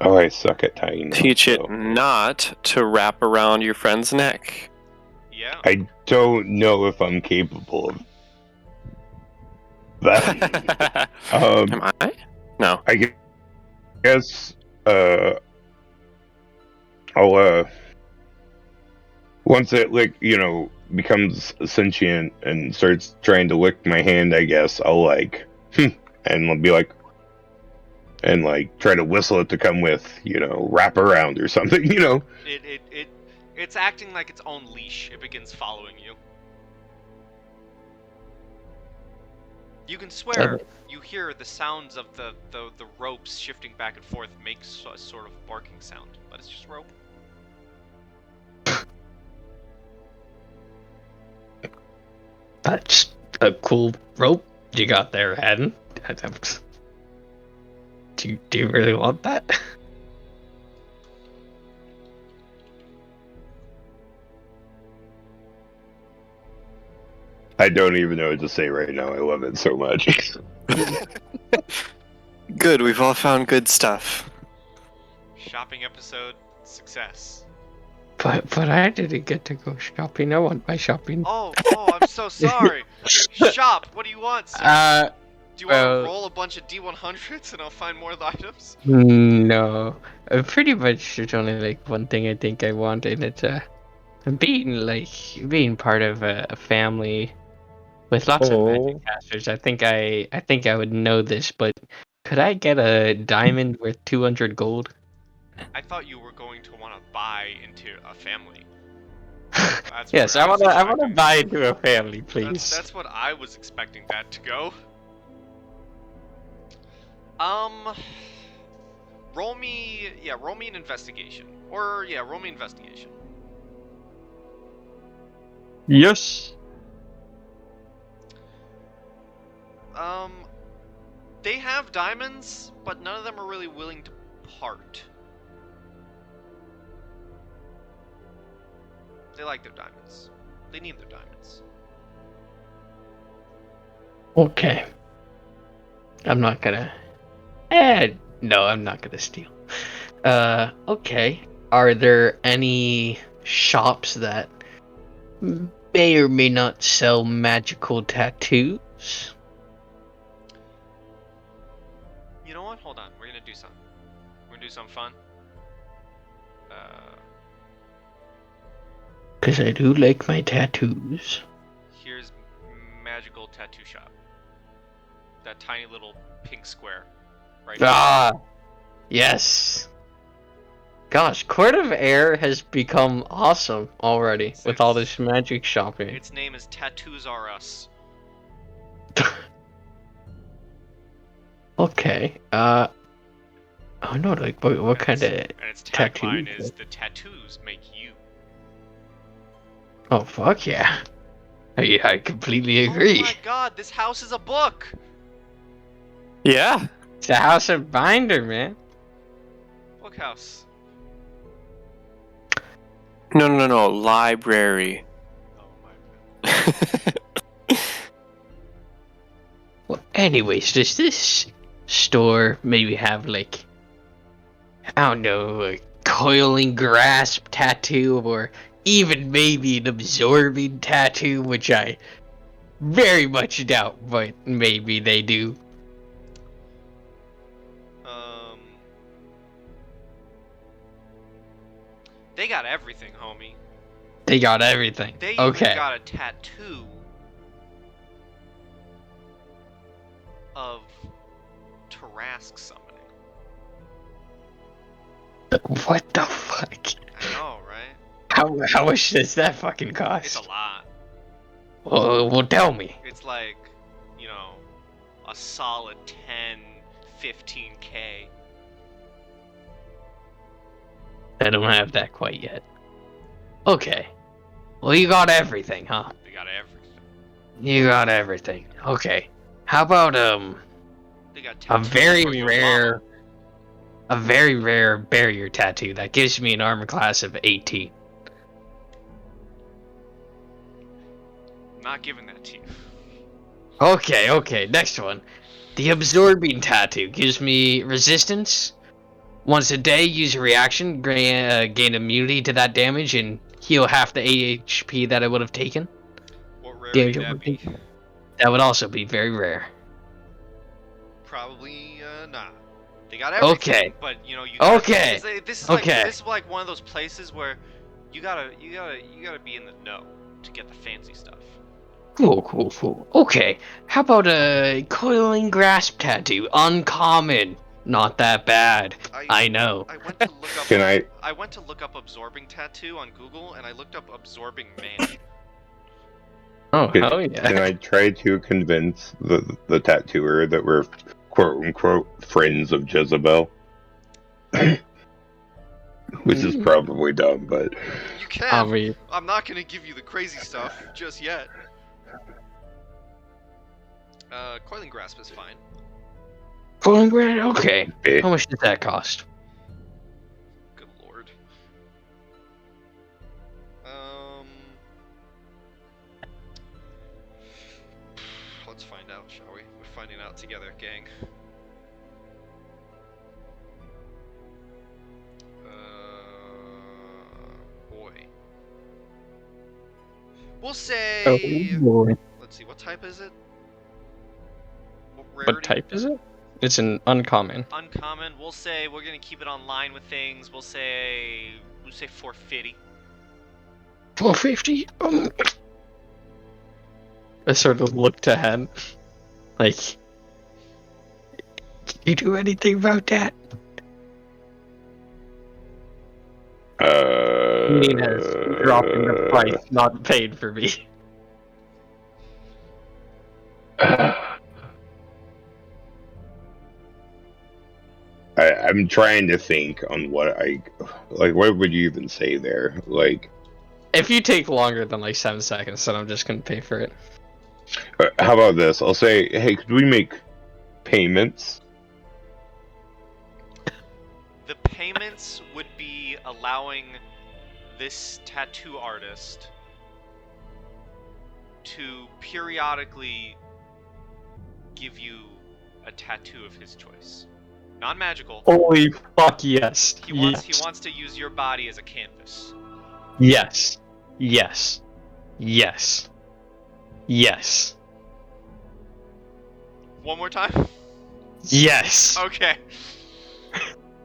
Oh, I suck at tying knots. Teach it though. not to wrap around your friend's neck. Yeah. I don't know if I'm capable of that. Am I? No. I guess, I'll, once it, becomes sentient and starts trying to lick my hand, I guess, I'll, and I'll be like, and, try to whistle it to come with, wrap around or something, It's acting like its own leash. It begins following you. You can swear you hear the sounds of the ropes shifting back and forth makes a sort of barking sound, but it's just rope. That's a cool rope you got there, Haddon. Do you really want that? I don't even know what to say right now. I love it so much. Good, we've all found good stuff. Shopping episode success. But I didn't get to go shopping. I want my shopping. Oh, I'm so sorry. Shop. What do you want, sir? Do you want to roll a bunch of D100s and I'll find more of the items? No, pretty much there's only like one thing I think I want, and it's being part of a family with lots of magic casters. I think I would know this, but could I get a diamond worth 200 gold? I thought you were going to want to buy into a family. Yes, I want to buy into a family, please. That's what I was expecting that to go. Roll me an investigation. Roll me investigation. Yes. They have diamonds, but none of them are really willing to part. They like their diamonds. They need their diamonds. Okay. I'm not gonna... no, I'm not gonna steal. Okay. Are there any shops that may or may not sell magical tattoos? You know what? Hold on. We're gonna do something. We're gonna do something fun. Because I do like my tattoos. Here's magical tattoo shop. That tiny little pink square. Right here. Yes. Gosh, Court of Air has become awesome already with all this magic shopping. Its name is Tattoos R Us. Okay. Oh no, like what kind of And its tattoo? tagline is "The tattoos make you." Oh fuck yeah! I completely agree. Oh my god, this house is a book. Yeah. It's a house of binder, man. Book house. No. Library. Oh my. Well, anyways, does this store, maybe have like, I don't know, a coiling grasp tattoo, or even maybe an absorbing tattoo, which I very much doubt, but maybe they do. They got everything, homie. They got everything. They even Okay. got a tattoo of Tarask summoning. What the fuck? I know, right? How much does that fucking cost? It's a lot. Well, tell me. It's like, you know, a solid 10, 15K. I don't have that quite yet. Okay. Well, you got everything, huh? They got everything. You got everything. Okay. How about They got a tattoos very for your rare, mama. a very rare barrier tattoo that gives me an armor class of 18. Not giving that to you. Okay. Next one. The absorbing tattoo gives me resistance. Once a day, use a reaction, gain immunity to that damage, and heal half the HP that I would have taken. What rarity Damage would over that be? That would also be very rare. Probably not. They got everything, Okay. but you know you gotta, Okay. this is Okay. this is like one of those places where you gotta be in the know to get the fancy stuff. Cool. Okay. How about a coiling grasp tattoo? Uncommon. Not that bad. I know. I went to look up. Can I? I went to look up absorbing tattoo on Google, and I looked up absorbing man. Oh, Can, hell yeah. can I try to convince the tattooer that we're quote unquote friends of Jezebel? Which is probably dumb, but You can. I mean, I'm not gonna give you the crazy stuff just yet. Coiling grasp is fine. coiling grasp? Okay. eh. How much does that cost? Good lord. Let's find out, shall we? We're finding out together, gang. Boy. We'll say. boy. Let's see, what type is it? What type is it? It's an uncommon. Uncommon. We'll say we're gonna keep it online with things. We'll say 450. 450? I sort of look to Hen. Like, can you do anything about that? Nina's dropping the price, not paid for me. I'm trying to think on what I like. What would you even say there? Like, If you take longer than like 7 seconds, then I'm just gonna pay for it. how about this? I'll say, hey, could we make payments? The payments would be allowing this tattoo artist to periodically give you a tattoo of his choice. Non-magical. Holy fuck yes. He wants to use your body as a canvas. Yes. One more time? Yes. Okay.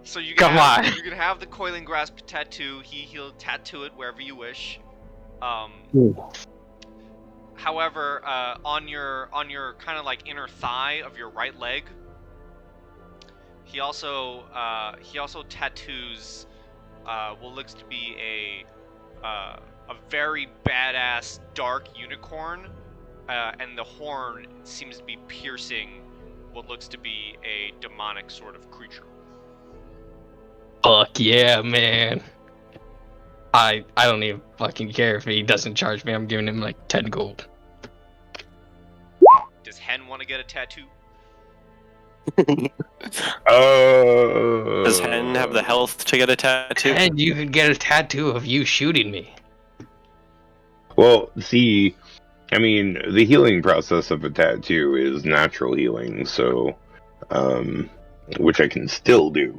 So you Come on. You can have the coiling grasp tattoo. He'll tattoo it wherever you wish. However, on your kind of like inner thigh of your right leg, he also tattoos what looks to be a very badass dark unicorn, and the horn seems to be piercing what looks to be a demonic sort of creature. Fuck yeah, man. I don't even fucking care if he doesn't charge me. I'm giving him like 10 gold. Does Hen want to get a tattoo? Does Hen have the health to get a tattoo? And you could get a tattoo of you shooting me. Well, see, I mean, the healing process of a tattoo is natural healing, so which I can still do,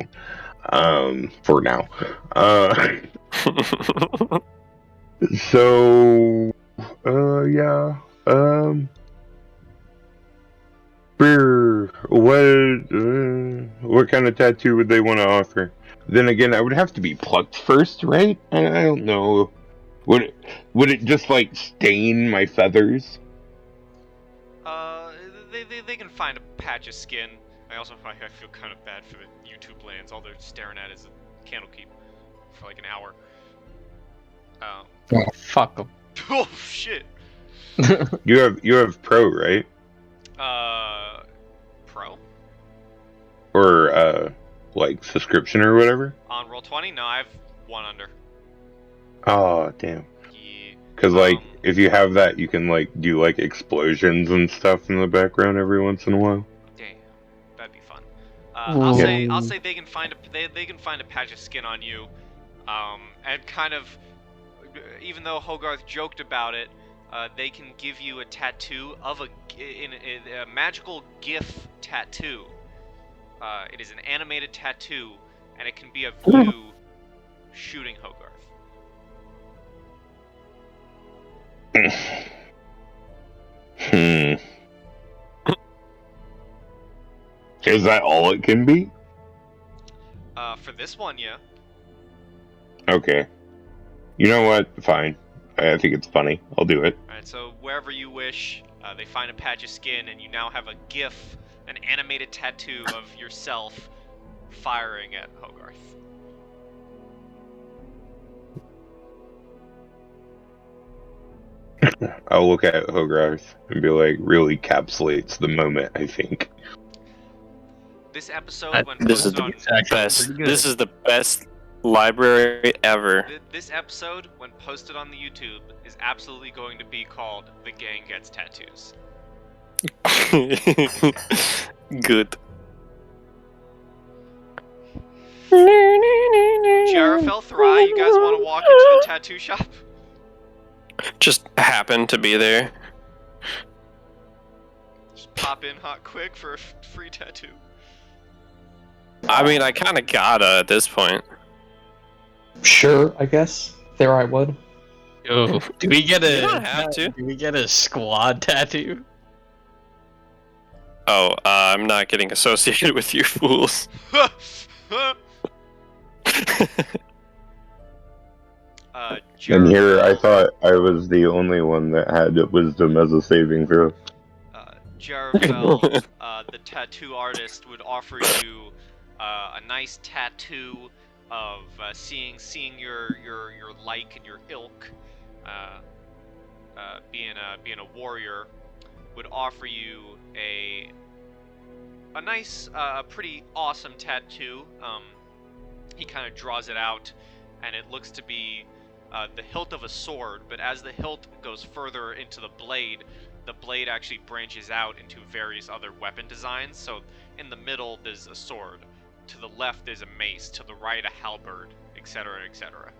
for now. So, yeah. What kind of tattoo would they want to offer? Then again, I would have to be plucked first, right? I don't know. Would it just like stain my feathers? They can find a patch of skin. I feel kind of bad for the YouTube lands. All they're staring at is a Candlekeep for like an hour. Oh, fuck 'em. Oh shit. You have pro, right? Pro Or like subscription or whatever? on Roll20? No, I have one under. Oh, damn. Yeah. Because like if you have that, you can like do like explosions and stuff in the background every once in a while. Damn, that'd be fun. Ooh. I'll say they can find a patch of skin on you, and kind of, even though Hogarth joked about it, they can give you a tattoo of a magical GIF tattoo. It is an animated tattoo, and it can be of you shooting Hogarth. Is that all it can be? For this one, yeah. Okay. You know what? Fine. I think it's funny. I'll do it. Alright, so wherever you wish, they find a patch of skin, and you now have a GIF, an animated tattoo of yourself firing at Hogarth. I'll look at Hogarth and be like, really encapsulates the moment, I think. This episode, when This is posted the on best. This is the best library ever. this episode, when posted on the YouTube, is absolutely going to be called "The Gang Gets Tattoos." Good. Jarafel, Thry, you guys want to walk into the tattoo shop? Just happened to be there. Just pop in hot quick for a free tattoo. I mean, I kind of gotta at this point. Sure, I guess. There I would. Yo, do we get You don't have to. Do we get a squad tattoo? Oh, I'm not getting associated with you fools. And here, I thought I was the only one that had wisdom as a saving throw. Jaravel, the tattoo artist, would offer you a nice tattoo of seeing your like and your ilk, being a warrior, would offer you a nice, pretty awesome tattoo. He kind of draws it out, and it looks to be the hilt of a sword, but as the hilt goes further into the blade actually branches out into various other weapon designs. So in the middle there's a sword, to the left there's a mace, to the right a halberd, etc., etc.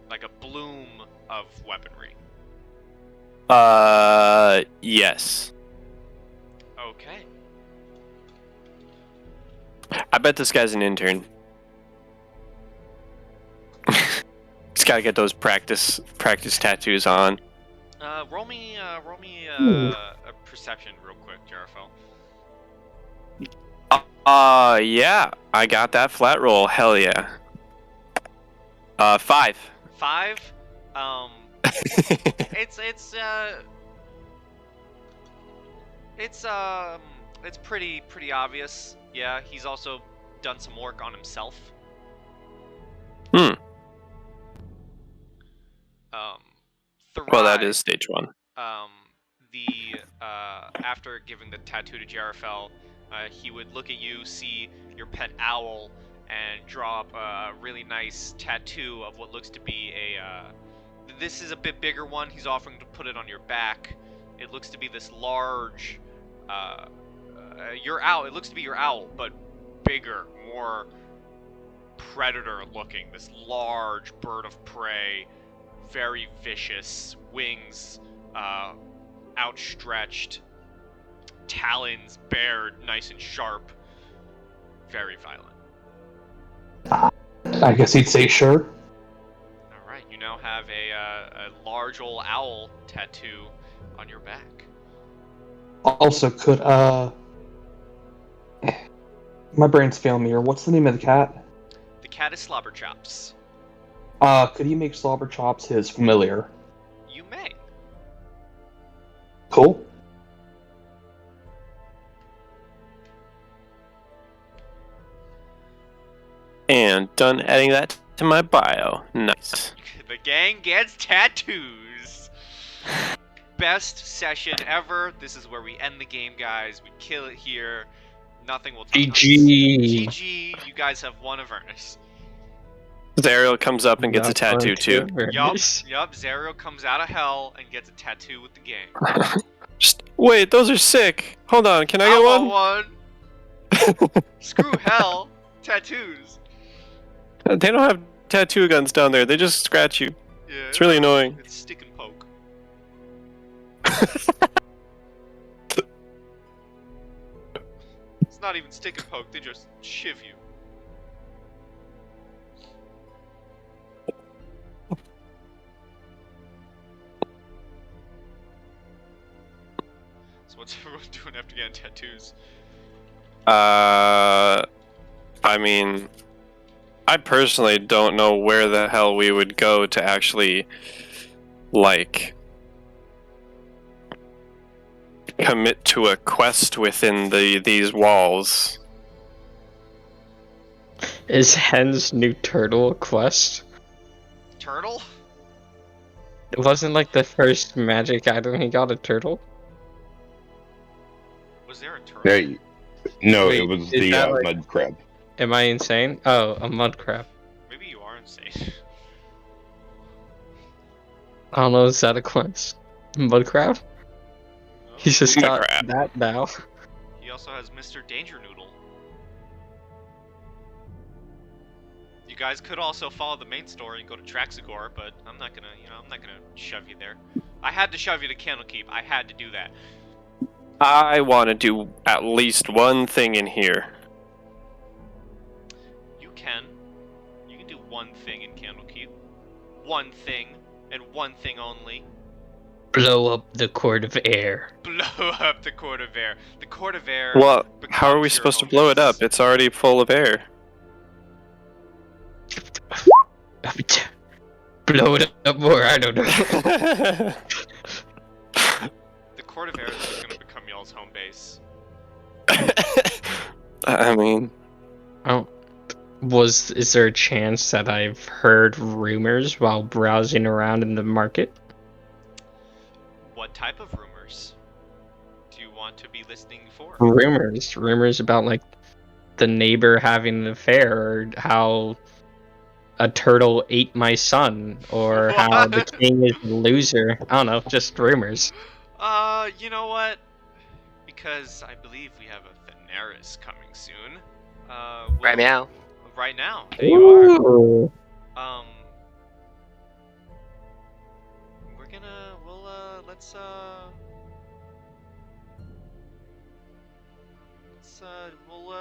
Like a bloom of weaponry. Yes. Okay. I bet this guy's an intern. He's gotta get those practice tattoos on. Roll me a perception real quick, Jarafel. Yeah, I got that flat roll. Hell yeah. 5. 5. It's pretty obvious. Yeah, he's also done some work on himself. Well, that is stage 1. After giving the tattoo to Jarafel, he would look at you, see your pet owl, and draw up a really nice tattoo of what looks to be this is a bit bigger one. He's offering to put it on your back. It looks to be this large, your owl. It looks to be your owl, but bigger, more predator looking. This large bird of prey, very vicious, wings outstretched, talons bared, nice and sharp. Very violent. I guess he'd say sure. Alright, you now have a large old owl tattoo on your back. Also, could my brain's failing me here. What's the name of the cat? The cat is Slobberchops. Could he make Slobberchops his familiar? You may. Cool. And done adding that to my bio. Nice. The gang gets tattoos. Best session ever. This is where we end the game, guys. We kill it here. Nothing will top us. GG. GG. You guys have won Avernus. Zariel comes up and gets a Not tattoo fun too. Yup. Zariel comes out of hell and gets a tattoo with the gang. Just wait, those are sick. Hold on, can I get one? want one. Screw hell. Tattoos. They don't have tattoo guns down there. They just scratch you. Yeah. It's really annoying. It's stick and poke. It's not even stick and poke. They just shiv you. So what's everyone doing after getting tattoos? I mean, I personally don't know where the hell we would go to actually, like, commit to a quest within these walls. Is Hen's new turtle a quest? Turtle? It wasn't like the first magic item he got a turtle? Was there a turtle? Hey, no, Wait, it was is the that, like- mud crab. Am I insane? Oh, a mud crab. Maybe you are insane. I don't know, is that a quest? Mud crab? No? He's just Mud got crab. that now. He also has Mr. Danger Noodle. You guys could also follow the main story and go to Traxagore, but I'm not gonna, I'm not gonna shove you there. I had to shove you to Candlekeep. I had to do that. I want to do at least one thing in here. You can do one thing in Candlekeep. One thing, and one thing only. Blow up the court of air. Blow up the Court of Air. The Court of Air. Well, how are we becomes your supposed to home blow it up? base. It's already full of air. Blow it up more, I don't know. The Court of Air is just gonna become y'all's home base. I mean, Is there a chance that I've heard rumors while browsing around in the market? What type of rumors do you want to be listening for? Rumors about like the neighbor having an affair, or how a turtle ate my son, or how the What? king is a loser. I don't know, just rumors. You know what? Because I believe we have a Daenerys coming soon. Right now. Right now. There you are. Ooh.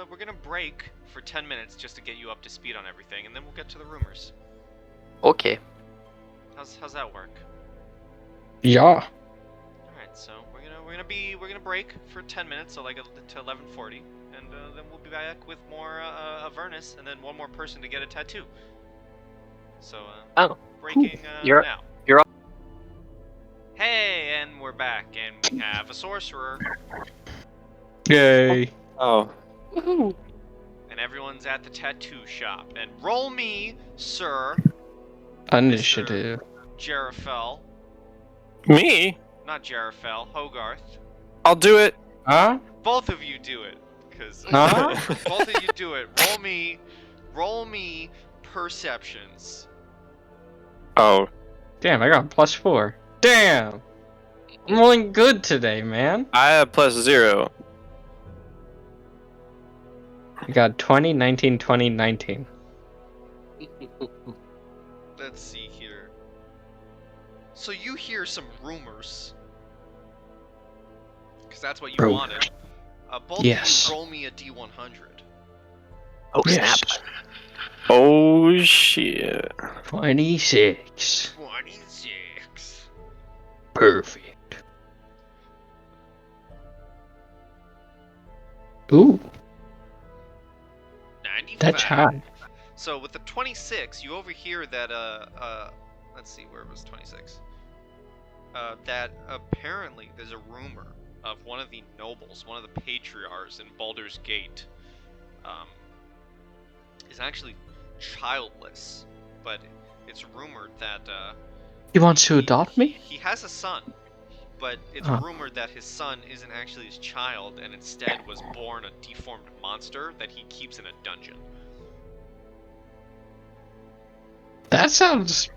We're gonna break for 10 minutes just to get you up to speed on everything, and then we'll get to the rumors. Okay. How's that work? Yeah. All right, so we're gonna break for 10 minutes, so like to 11:40, and then we'll be back with more Avernus, and then one more person to get a tattoo. So Oh, breaking You're- now. you're up. Hey, and we're back, and we have a sorcerer, Yay. oh, and everyone's at the tattoo shop. And roll me, sir, Initiative. Jarafel, me? not Jarafel, Hogarth. I'll do it. Huh? Both of you do it, because Huh? both of you do it. Roll me perceptions. Oh, Damn, I got +4. Damn! I'm rolling good today, man. I have +0. I got 20, 19, 20, 19. Let's see here. So you hear some rumors because that's what you Bro. wanted. Both Yes. of you roll me a D100. Oh, Yes. snap. Oh shit. 26. 26. Perfect. Ooh, 95. that's high. So with the 26, you overhear that let's see, where was 26? That apparently there's a rumor of one of the nobles, one of the patriarchs in Baldur's Gate, is actually childless, but it's rumored that He wants to adopt me? he has a son, but it's Oh. rumored that his son isn't actually his child and instead was born a deformed monster that he keeps in a dungeon. That sounds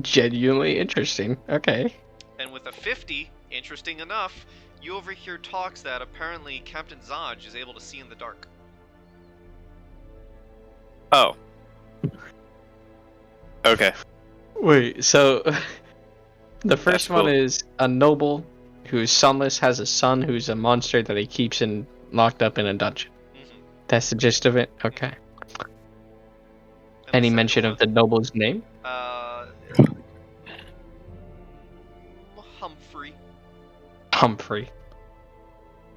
genuinely interesting. Okay. And with a 50, interesting enough, you overhear talks that apparently Captain Zaj is able to see in the dark. Oh. Okay. Wait, so the That's first one cool. is a noble who's sonless has a son who's a monster that he keeps locked up in a dungeon. Mm-hmm. That's the gist of it? Okay. And Any the mention second of the noble's name? Humphrey. Humphrey.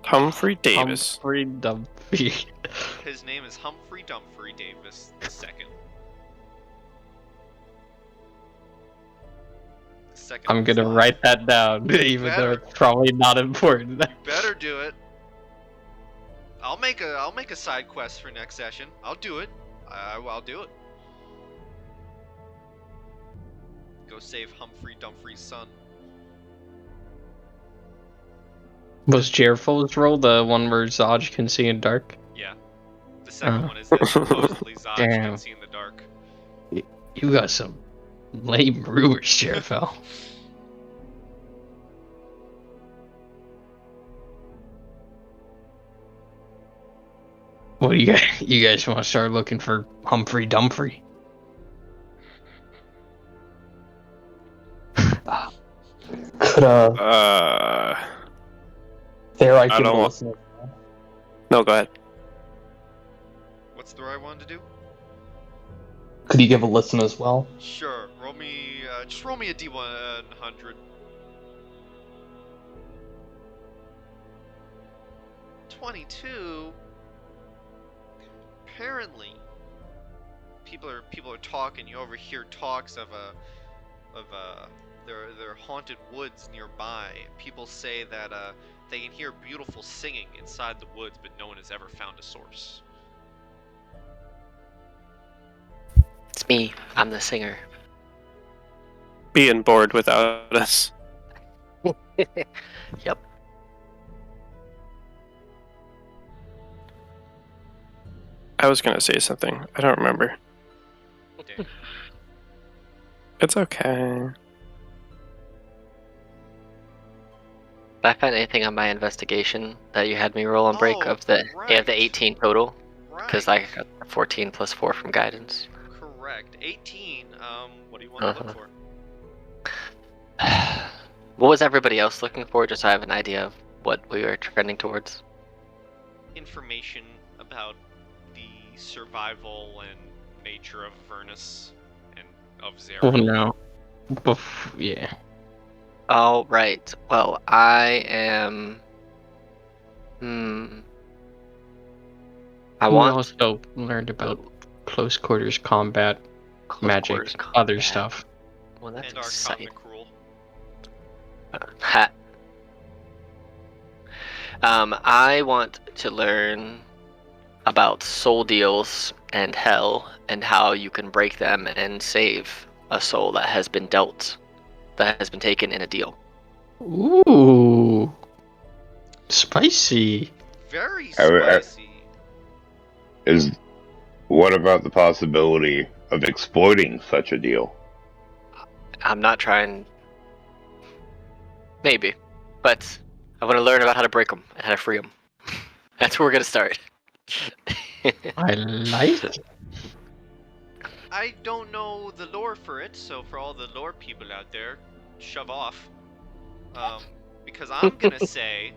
Humphrey Davis. Humphrey Dumphy. His name is Humphrey Dumfrey Davis II. The second I'm of his gonna line. write that down, even though better. it's probably not important. Better do it. I'll make a side quest for next session. I'll do it. I'll do it. Go save Humphrey Dumfrey's son. Was Jerfol's role the one where Zaj can see in dark? Yeah. The second one is that supposedly Zaj Damn. can see in the dark. You got some lame rumors, Jerfel. What do you guys want to start looking for Humphrey Dumfrey? Could there I give don't a want- listen. No, go ahead. What's the right one to do? Could you give a listen as well? Sure. Roll me. Just roll me a D100. 22. Apparently, people are talking. You overhear talks of their haunted woods nearby. People say that they can hear beautiful singing inside the woods, but no one has ever found a source. It's me. I'm the singer. Being bored without us. Yep. I was gonna say something. I don't remember. Damn. It's okay. Did I find anything on my investigation that you had me roll on break Oh, of the right. 18 total? Right. Because I got 14 plus 4 from guidance. Correct. 18. What do you want to look for? What was everybody else looking for? Just so I have an idea of what we were trending towards. Information about the survival and nature of Avernus and of Zara. Oh no. Yeah. Oh, right. Well, I am... I We want also learned about close quarters combat, close magic, quarters other combat. stuff. Well, that's And our exciting. comic rule. Ha. I want to learn about soul deals and hell and how you can break them and save a soul that has been dealt, that has been taken in a deal. Ooh. Spicy. Very I- spicy. What about the possibility of exploiting such a deal? I'm not trying. Maybe. But I want to learn about how to break them and how to free them. That's where we're going to start. I like it. I don't know the lore for it, so for all the lore people out there, shove off. Because I'm gonna say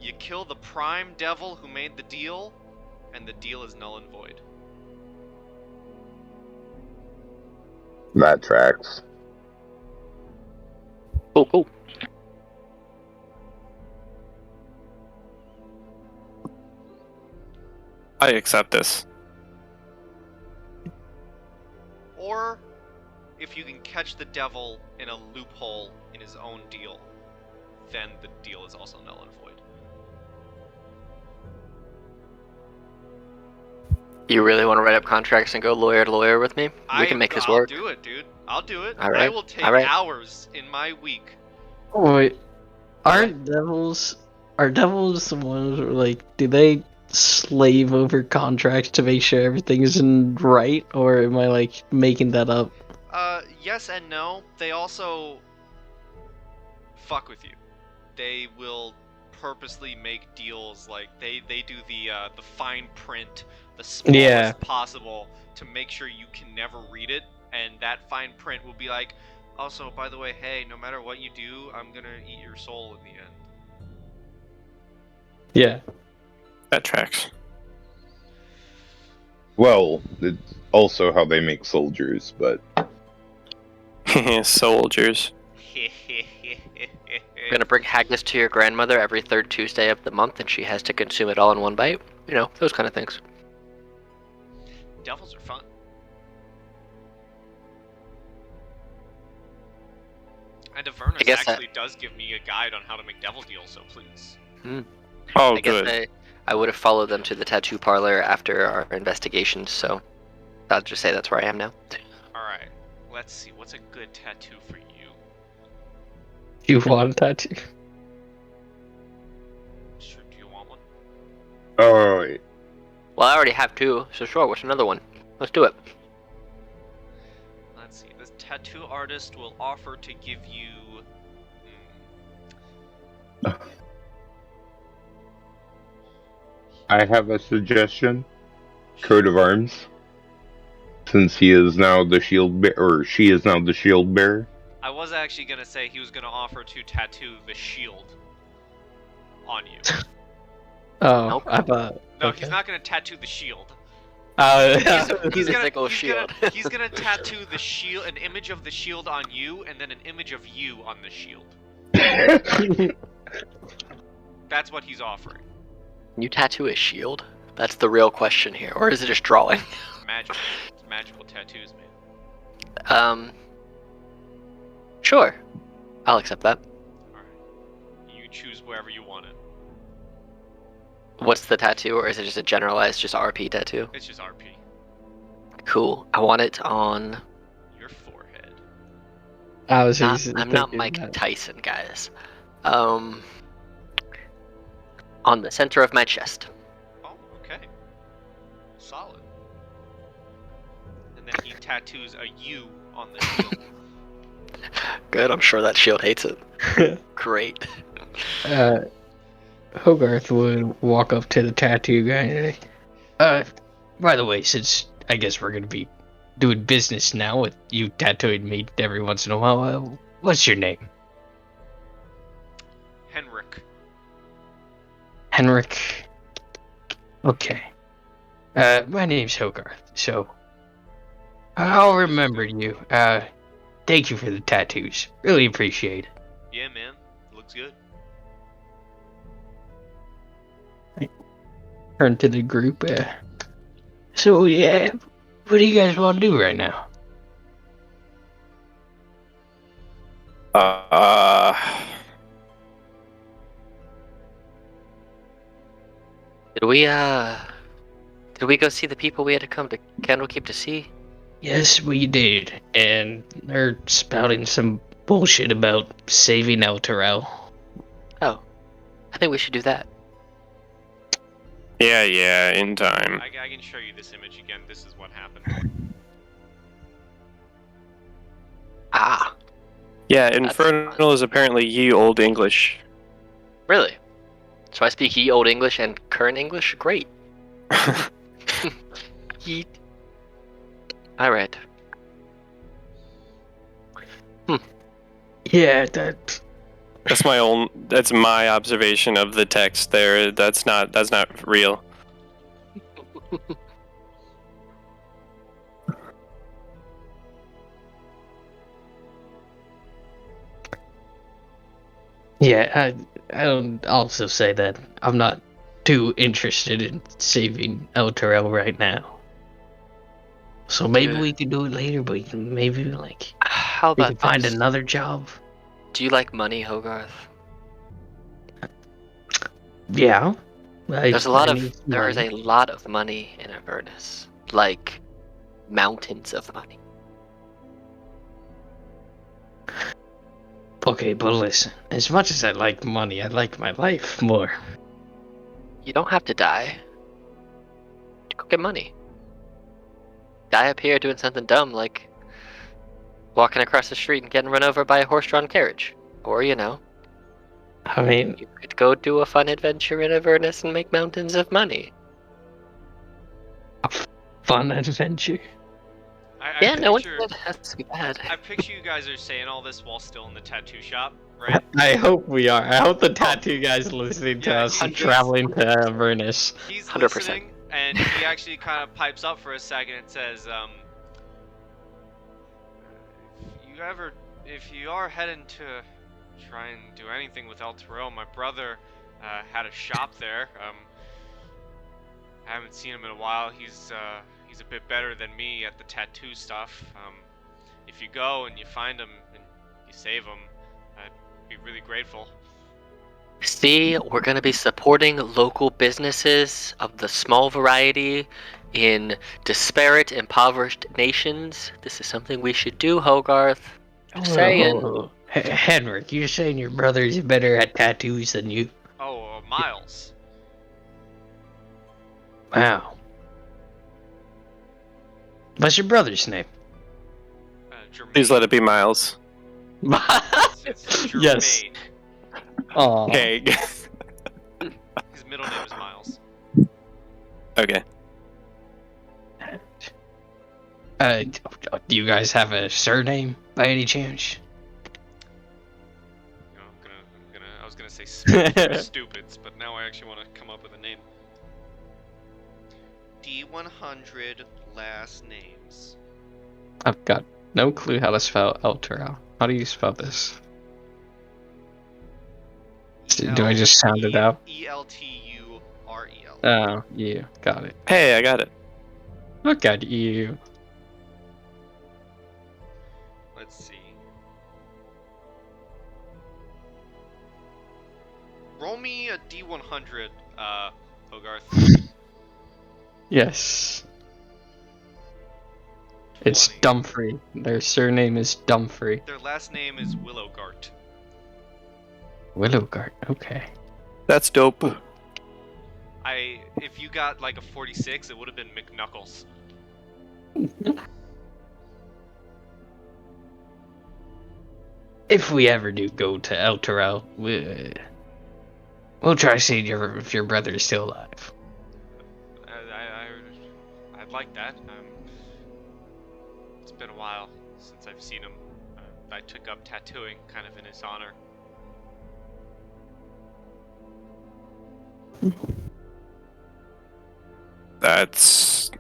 You kill the prime devil who made the deal, and the deal is null and void. That tracks. Cool. I accept this. Or, if you can catch the devil in a loophole in his own deal, then the deal is also null and void. You really want to write up contracts and go lawyer to lawyer with me? We can make this work. I'll do it, dude. I'll do it. All right. I will take All right. hours in my week. Oh, wait, aren't devils? Are devils the ones who, like, do they slave over contracts to make sure everything is right, or am I like making that up? Yes and no. They also fuck with you. They will purposely make deals like they do the fine print, the smallest Yeah. possible, to make sure you can never read it, and that fine print will be like, also, by the way, hey, no matter what you do, I'm gonna eat your soul in the end. Yeah. That tracks. Well, it's also how they make soldiers, but Soldiers. I'm gonna bring haggis to your grandmother every third Tuesday of the month, and she has to consume it all in one bite. You know, those kind of things. Devils are fun. And Avernus guess actually does give me a guide on how to make devil deals, so please. Oh, I guess good. I would have followed them to the tattoo parlor after our investigations, so I'll just say that's where I am now. Alright, let's see. What's a good tattoo for you? You want a tattoo? Sure, do you want one? oh, wait. Well, I already have two, so sure, what's another one? Let's do it. Let's see. This tattoo artist will offer to give you... I have a suggestion. Coat of arms. Since he is now the shield or she is now the shield bearer. I was actually going to say he was going to offer to tattoo the shield on you. Oh, Nope. I thought. No, okay. he's not going to tattoo the shield. He's a sickle shield. He's gonna tattoo the shield, an image of the shield on you, and then an image of you on the shield. That's what he's offering. Can you tattoo a shield? That's the real question here, or is it just drawing? Magical tattoos, man. Sure. I'll accept that. Alright. You choose wherever you want it. What's the tattoo, or is it just a generalized, just RP tattoo? It's just RP. Cool. I want it on... Your forehead. I'm not Mike Tyson, guys. On the center of my chest. Oh, okay. Solid. And then he tattoos a U on the shield. Good, I'm sure that shield hates it. Great. Hogarth would walk up to the tattoo guy and say, by the way, since I guess we're gonna be doing business now with you tattooing me every once in a while, what's your name? Henrik. Henrik. Okay. My name's Hogarth, so I'll remember you. Thank you for the tattoos. Really appreciate it. Yeah, man. Looks good. Turn to the group. So yeah, what do you guys want to do right now? Did we go see the people we had to come to Candlekeep to see? Yes, we did, and they're spouting some bullshit about saving El Terrell. Oh, I think we should do that. Yeah, in time. I can show you this image again. This is what happened. Ah, Yeah, Infernal is apparently ye old English. really? So I speak ye old English and current English? Great. Yeet. Alright. Yeah, that That's my observation of the text there. That's not real. Yeah, I'll also say that I'm not too interested in saving El Terrell right now. So maybe Yeah. we could do it later, but maybe How we about could find this? another job. Do you like money, Hogarth? Yeah, I There is need a money. lot of money in Avernus, like mountains of money. Okay, but listen, as much as I like money, I like my life more. You don't have to die. Go get money. Die up here doing something dumb like walking across the street and getting run over by a horse-drawn carriage, or I mean, you could go do a fun adventure in Avernus and make mountains of money. a fun adventure. Yeah, no one picture, said it has to be bad. I picture you guys are saying all this while still in the tattoo shop, right? I hope we are. I hope the tattoo guy's listening to Yeah, us he's- traveling to Avernus. He's 100%. listening, and he actually kind of pipes up for a second and says, if you are heading to try and do anything with El Terrell, my brother had a shop there. I haven't seen him in a while. He's a bit better than me at the tattoo stuff. If you go and you find him and you save him, I'd be really grateful. See, we're going to be supporting local businesses of the small variety in disparate, impoverished nations. This is something we should do, Hogarth. Just saying. Henrik, you're saying your brother's better at tattoos than you? Oh, Miles. Wow. What's your brother's name? Jermaine. Please let it be Miles. It's Jermaine. Yes. Aw. Okay. His middle name is Miles. Okay. Do you guys have a surname by any chance? I was gonna say stupids, but now I actually want to come up with a name. D100 last names. I've got no clue how to spell El Terrell. How do you spell this? Do I just sound it out? ELTUREL. Oh, yeah, got it. Hey, I got it. Look at you. Let's see. Roll me a D100, Hogarth. Yes. It's 20. Dumfrey. Their surname is Dumfrey. Their last name is Willowgart. Willowgart, okay. That's dope. If you got like a 46, it would have been McNuckles. If we ever do go to El Terrell, we'll try seeing if your brother is still alive. I'd like that. It's been a while since I've seen him. I took up tattooing kind of in his honor. That's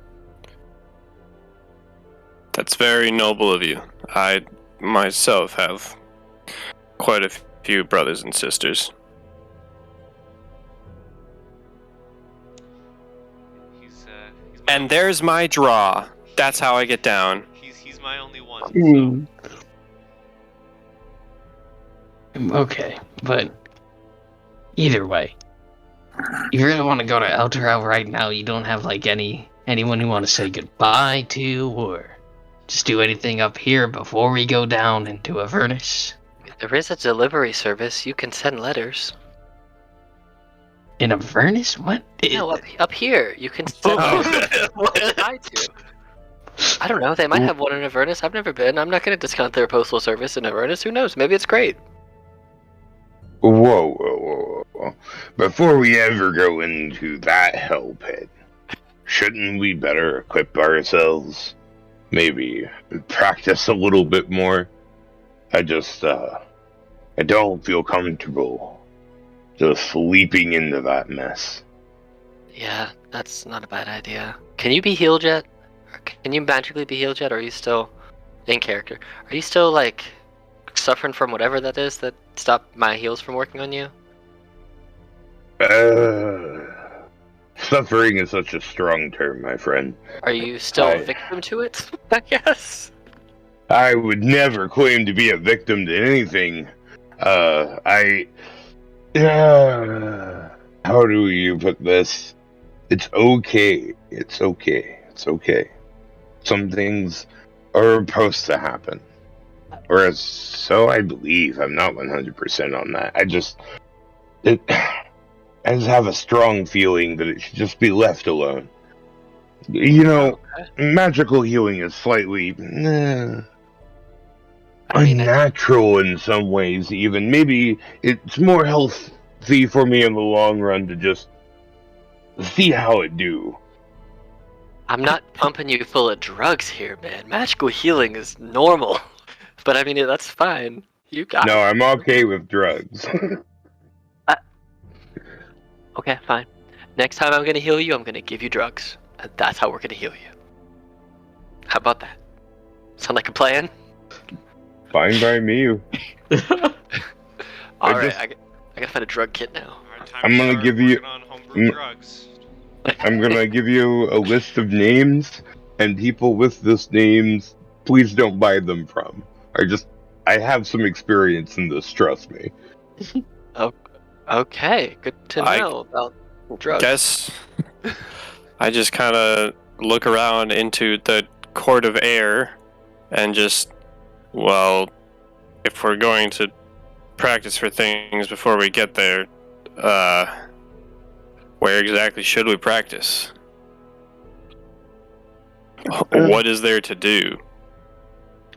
very noble of you. I myself have quite a few brothers and sisters. He's And there's my draw. That's how I get down. He's my only one. So. Okay, but either way, you really want to go to El Terrell right now? You don't have like anyone you want to say goodbye to, or just do anything up here before we go down into Avernus? There is a delivery service. You can send letters. In Avernus? What? No, up here. You can send letters. Goodbye to. I don't know. They might have one in Avernus. I've never been. I'm not going to discount their postal service in Avernus. Who knows? Maybe it's great. Whoa. Before we ever go into that hell pit, shouldn't we better equip ourselves? Maybe practice a little bit more? I just, I don't feel comfortable just sleeping into that mess. Yeah, that's not a bad idea. Can you be healed yet? Or can you magically be healed yet? Or are you still in character? Are you still like suffering from whatever that is that stopped my heals from working on you? Suffering is such a strong term, my friend. Are you still a victim to it? I guess. I would never claim to be a victim to anything. How do you put this? It's okay. It's okay. It's okay. Some things are supposed to happen. Or so I believe. I'm not 100% on that. I just have a strong feeling that it should just be left alone. You know, magical healing is slightly unnatural in some ways, even. Maybe it's more healthy for me in the long run to just see how it do. I'm not pumping you full of drugs here, man. Magical healing is normal. But I mean, that's fine. You got No, it. I'm okay with drugs. Okay, fine. Next time I'm gonna heal you, I'm gonna give you drugs. And that's how we're gonna heal you. How about that? Sound like a plan? Fine by me. Alright, I gotta find a drug kit now. Alright, time I'm to gonna start give you- working on homebrew drugs. I'm gonna give you a list of names, and people with those names, please don't buy them from. I have some experience in this, trust me. Okay, good to I know about drugs. Guess I just kind of look around into the court of air and just, well, if we're going to practice for things before we get there, where exactly should we practice? What is there to do?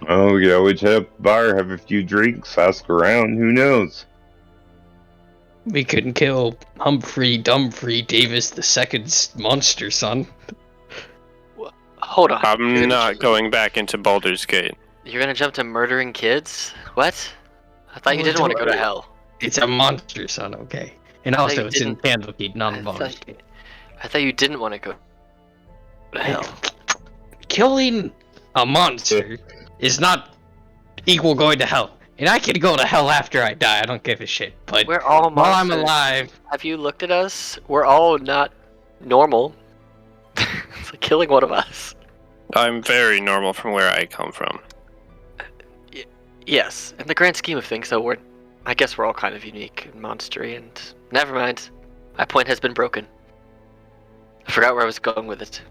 Oh, you always hit up the bar, have a few drinks, ask around, who knows? We couldn't kill Humphrey Dumfrey Davis II's monster son. Hold on. I'm not going back into Baldur's Gate. You're gonna jump to murdering kids? What? I thought you didn't want to go to hell. It's a monster son, okay? And I thought also, you it's in didn't- Candlekeep, not in Baldur's Gate. I thought you didn't want to go to hell. Killing a monster is not equal going to hell. And I can go to hell after I die, I don't give a shit. But We're all while I'm monsters. alive... Have you looked at us? We're all not normal. It's like killing one of us. I'm very normal from where I come from. Yes, in the grand scheme of things, though, I guess we're all kind of unique and monstery, and never mind. My point has been broken. I forgot where I was going with it.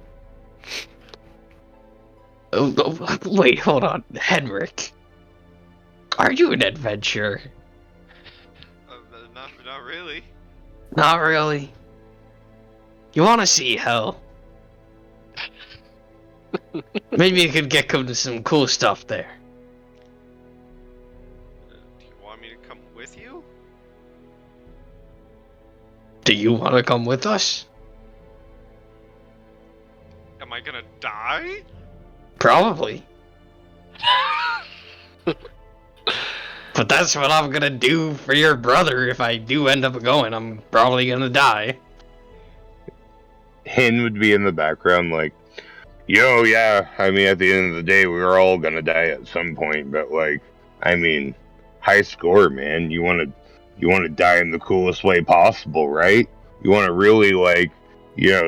Oh, wait, hold on. Henrik. Are you an adventurer? Not really. Not really. You want to see hell? Maybe you could get to some cool stuff there. Do you want me to come with you? Do you want to come with us? Am I gonna die? Probably. But that's what I'm gonna do for your brother if I do end up going. I'm probably gonna die. Hen would be in the background like, yo, yeah, I mean, at the end of the day, we're all gonna die at some point, but like, I mean, high score, man. You wanna die in the coolest way possible, right? You wanna really, like,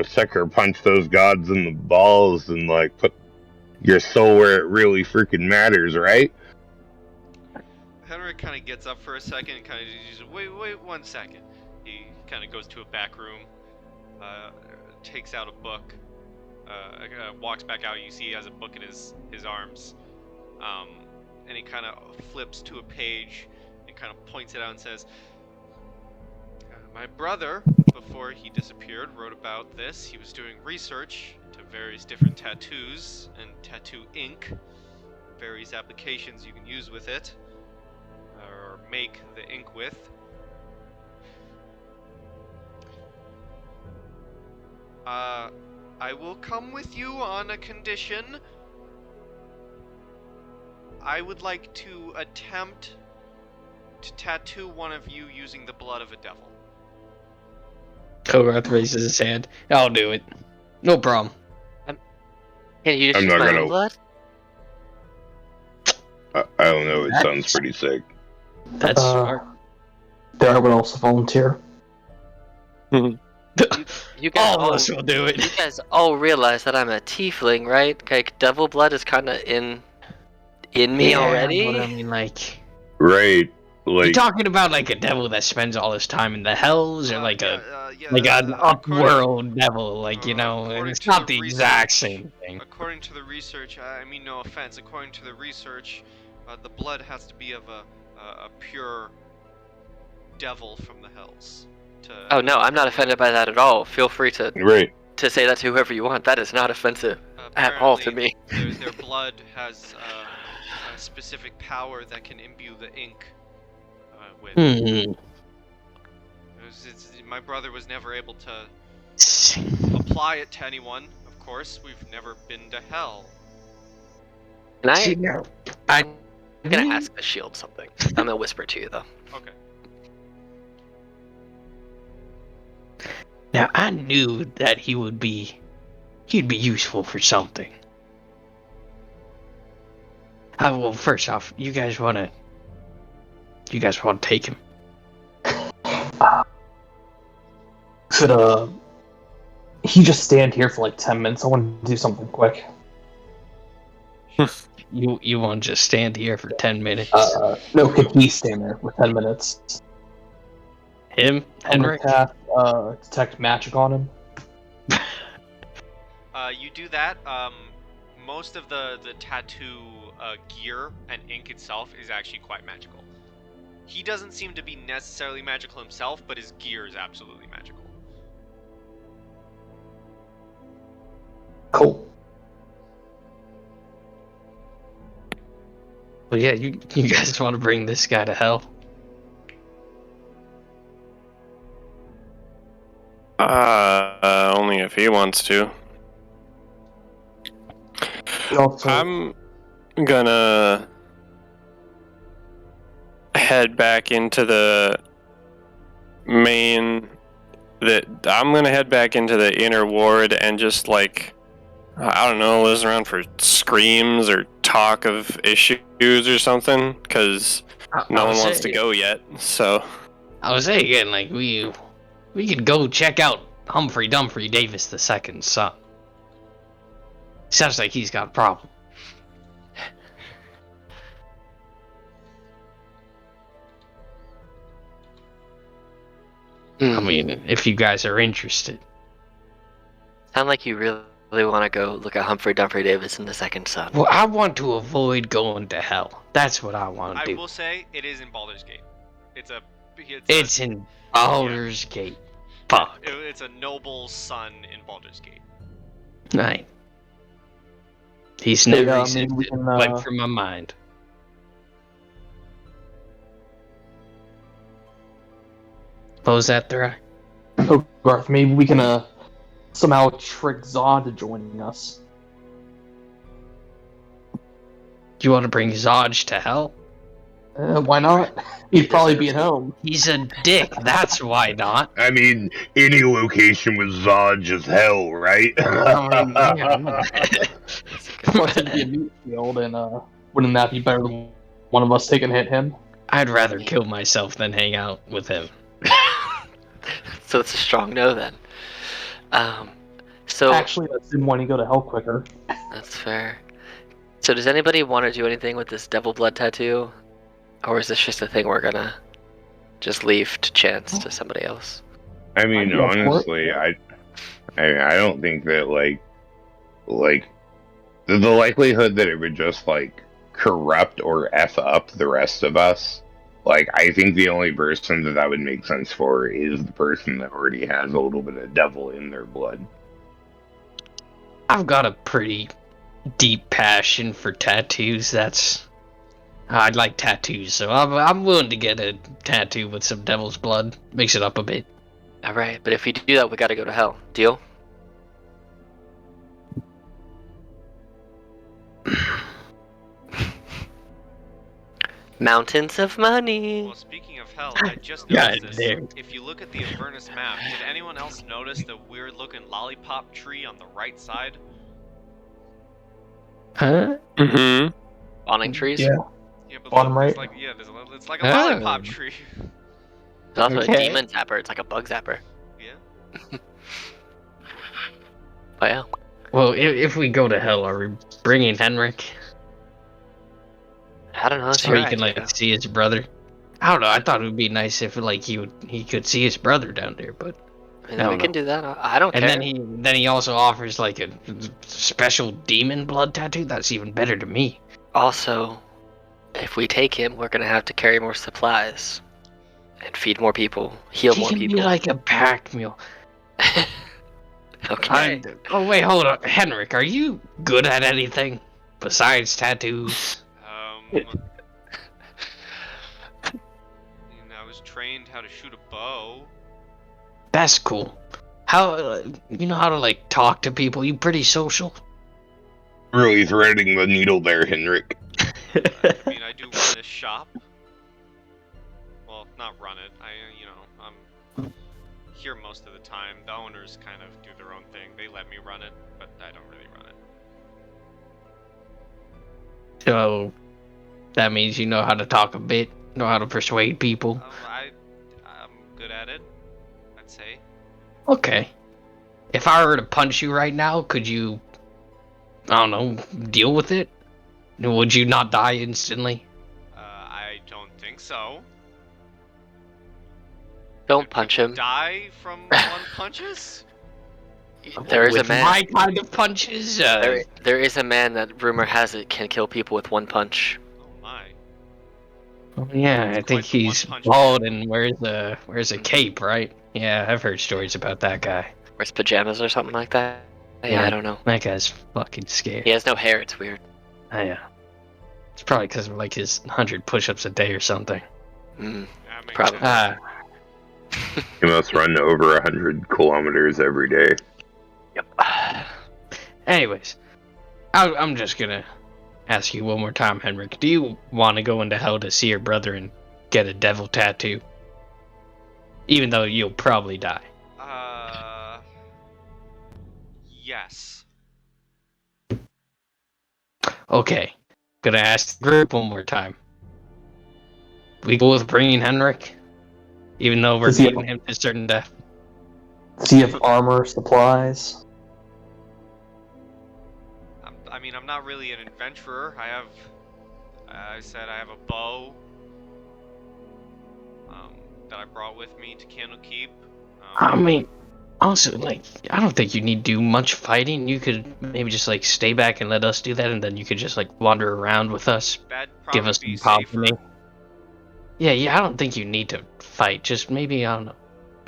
sucker punch those gods in the balls and, like, put your soul where it really freaking matters, right? Henrik kind of gets up for a second and kind of just, wait 1 second. He kind of goes to a back room, takes out a book, walks back out. You see he has a book in his arms, and he kind of flips to a page and kind of points it out and says, my brother, before he disappeared, wrote about this. He was doing research into various different tattoos and tattoo ink, various applications you can use with it, or make the ink with. I will come with you on a condition. I would like to attempt to tattoo one of you using the blood of a devil. Kogarth raises his hand. I'll do it. No problem. Can you just I'm use not my gonna- own blood? I don't know. It sounds pretty sick. That's smart. Darren would also volunteer. You guys All of us will do You it. guys all realize that I'm a tiefling, right? Like devil blood is kind of in me already. But I mean, like, Right. you Like, talking about like a devil that spends all his time in the hells, or like an up-world devil? Like, you know, and according it's to not the the exact research- same thing. According to the research, I mean no offense, according to the research, the blood has to be of a pure devil from the hells. Oh no, I'm not offended by that at all. Feel free to right. say that to whoever you want. That is not offensive at all to me. Their blood has a specific power that can imbue the ink with. My brother was never able to apply it to anyone. Of course, we've never been to hell. Can I? See, now, I'm gonna ask the shield something. I'm gonna whisper to you though. Okay. Now, I knew that he'd be useful for something. Well, first off, you guys want to take him? Could he just stand here for like 10 minutes? I want to do something quick. You want to just stand here for 10 minutes? No, could he stand there for 10 minutes? Him? I'm gonna Henrik? cast detect magic on him. You do that. Most of the tattoo gear and ink itself is actually quite magical. He doesn't seem to be necessarily magical himself, but his gear is absolutely magical. Cool. Well, yeah, you guys want to bring this guy to hell? Only if he wants to. Also, I'm gonna head back into the I'm gonna head back into the inner ward and just like, I don't know, listen around for screams or talk of issues or something, because no one wants to go yet. So I was saying, like, we could go check out Humphrey Dumphrey Davis II's son. Sounds like he's got a problem. I mean, if you guys are interested. Sound like you really want to go look at Humphrey Dumphrey Davis and the second son. Well, I want to avoid going to hell. That's what I want to do. I will say it is in Baldur's Gate. It's in Baldur's Gate. Fuck. It's a noble's son in Baldur's Gate. Right. He's never maybe existed, we can, wiped from my mind. What was that, Thra? oh, Garth, maybe we can somehow trick Zod to joining us. You want to bring Zodge to hell? Why not? He'd probably be at home. He's a dick, that's why not. I mean, any location with Zodge is hell, right? Plus, it'd be a meat field, and wouldn't that be better than one of us taking hit him? I'd rather kill myself than hang out with him. So it's a strong no then. So Actually, that's him wanting to go to hell quicker. that's fair. So does anybody want to do anything with this devil blood tattoo? Or is this just a thing we're gonna just leave to chance to somebody else? I mean, Yeah, of course. honestly, I don't think that like the likelihood that it would just like corrupt or f up the rest of us. Like, I think the only person that would make sense for is the person that already has a little bit of devil in their blood. I've got a pretty deep passion for tattoos. I'd like tattoos, so I'm willing to get a tattoo with some devil's blood. Mix it up a bit. Alright, but if we do that, we gotta go to hell. Deal? Mountains of money. Well, speaking off hell, I just God noticed this. damn. If you look at the Avernus map, did anyone else notice the weird-looking lollipop tree on the right side? Huh? Mm-hmm. Awning trees? Yeah. Yeah, but Bottom look, right? it's like a lollipop tree. It's also Okay. a demon zapper. It's like a bug zapper. Yeah. But yeah. Well, if we go to hell, are we bringing Henrik I don't know. That's so your he can idea. like see his brother? I don't know. I thought it would be nice if like he could see his brother down there, but I mean, I we don't can know. do that. I don't And care. then he also offers like a special demon blood tattoo. That's even better to me. Also, if we take him, we're gonna have to carry more supplies and feed more people, heal He more can people. be like a pack mule. Okay. Oh wait, hold on, Henrik. Are you good at anything besides tattoos? I was trained how to shoot a bow. That's cool. How you know how to like talk to people? You pretty social. Really threading the needle there, Henrik. I mean, I do run this shop. Well, not run it. I'm here most of the time. The owners kind of do their own thing. They let me run it, but I don't really run it. So that means you know how to talk a bit, know how to persuade people. I'm good at it, I'd say. Okay. If I were to punch you right now, could you, I don't know, deal with it? Would you not die instantly? I don't think so. Don't Do punch people him. Die from one punches? There is with a man. my kind of punches? There is a man that rumor has it can kill people with one punch. Oh my. Yeah, I It's think quite the he's one-punch bald man. and wears a cape, right? Yeah, I've heard stories about that guy. Wears pajamas or something like that. Yeah, I don't know. That guy's fucking scary. He has no hair. It's weird. Yeah. It's probably because of like his 100 push-ups a day or something. Mm. That makes Probably. sense. You must run over 100 kilometers every day. Yep. Anyways, I'm just gonna ask you one more time, Henrik. Do you want to go into hell to see your brother and get a devil tattoo? Even though you'll probably die. Yes. Okay. Gonna ask the group one more time. We go with bringing Henrik? Even though we're Does he leading him to certain death? Do you have armor, supplies? I'm not really an adventurer. I said I have a bow that I brought with me to Candlekeep. I mean, also, like, I don't think you need to do much fighting. You could maybe just, like, stay back and let us do that, and then you could just, like, wander around with us. That'd Give probably us be some safer. company. Yeah, I don't think you need to fight. Just maybe, I don't know,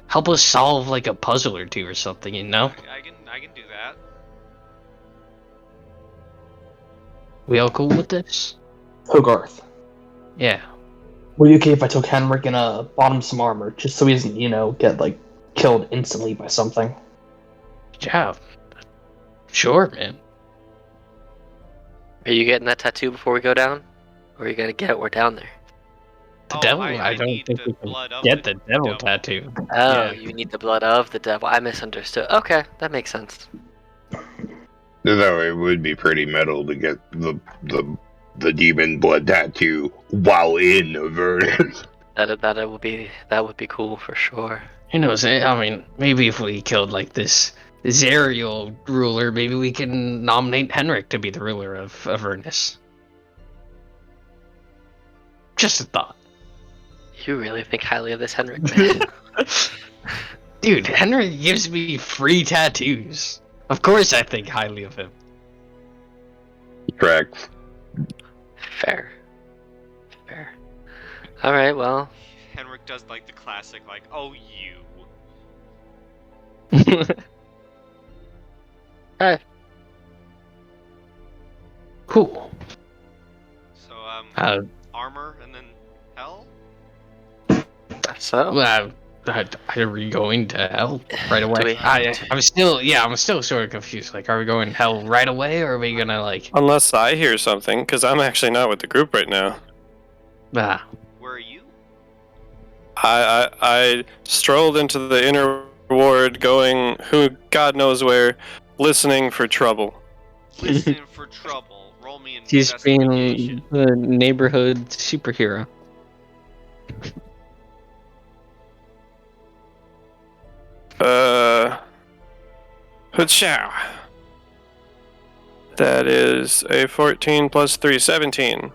help us solve, like, a puzzle or two or something, you know? I can do that. We all cool with this? Hogarth. Yeah. Were you okay if I took Henrik and bought him some armor, just so he doesn't, get, like, killed instantly by something? Yeah. Sure, man. Are you getting that tattoo before we go down? Or are you gonna get it? We're down there. The Oh, devil? I I don't need think the we can blood of get the the devil devil. tattoo. Oh, Yeah. you need the blood of the devil. I misunderstood. Okay, that makes sense. Though it would be pretty metal to get the demon blood tattoo while in Avernus. That would be cool for sure. Who knows? I mean, maybe if we killed, like, this Zerial ruler, maybe we can nominate Henrik to be the ruler of Avernus. Just a thought. You really think highly of this Henrik, man. Dude, Henrik gives me free tattoos. Of course I think highly of him. Tracks. Fair. Alright, well. Henrik does like the classic, like, oh you. Hey. Cool. So armor and then hell? So? Are we going to hell right Do away? we- I'm still sort of confused. Like, are we going to hell right away, or are we gonna, like... Unless I hear something, because I'm actually not with the group right now. Ah, Where are you? I strolled into the inner ward, going who God knows where, listening for trouble. Listen for trouble. Roll me an He's investigation. being the neighborhood superhero. Hoochow. That is a 14 plus 3, 17.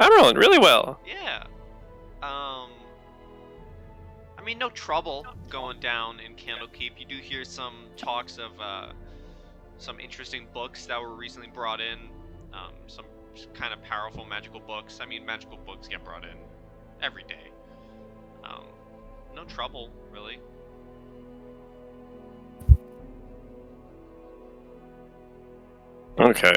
I'm rolling really well. Yeah. I mean, no trouble going down in Candlekeep. You do hear some talks of some interesting books that were recently brought in. Some kind of powerful magical books. I mean, magical books get brought in every day. No trouble, really. Okay.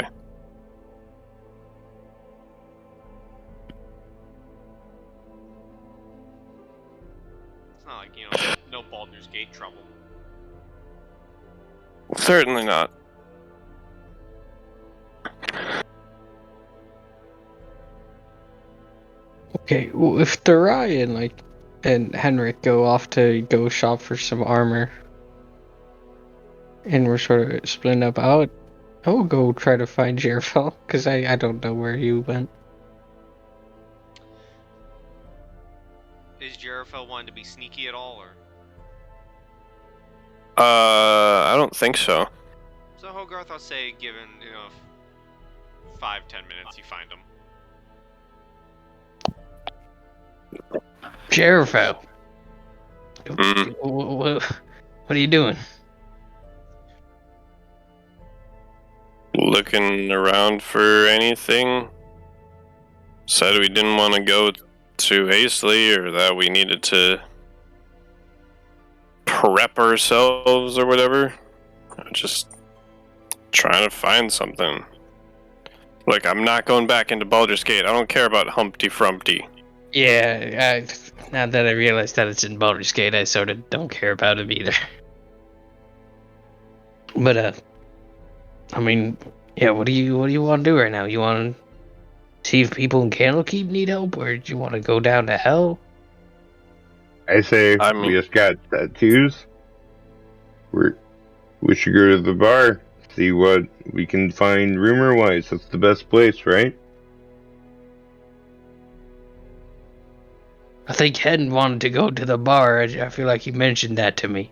It's not like, no Baldur's Gate trouble. Certainly not. Okay, well, if Durai and Henrik go off to go shop for some armor, and we're sort of splitting up, I will go try to find Jerfel, because I don't know where he went. Is Jerifel wanting to be sneaky at all, or? I don't think so. So Hogarth, I'll say, given 5-10 minutes, you find him. Jerfel! Mm. What are you doing? Looking around for anything. Said we didn't want to go too hastily, or that we needed to prep ourselves or whatever. Just trying to find something. Look, I'm not going back into Baldur's Gate. I don't care about Humpty Frumpty. Yeah, now that I realize that it's in Baldur's Gate, I sort of don't care about him either. But I mean, yeah, what do you want to do right now? You want to see if people in Candlekeep need help, or do you want to go down to hell? I say I we mean, just got tattoos. We should go to the bar, see what we can find rumor-wise. That's the best place, right? I think Hen wanted to go to the bar. I feel like he mentioned that to me.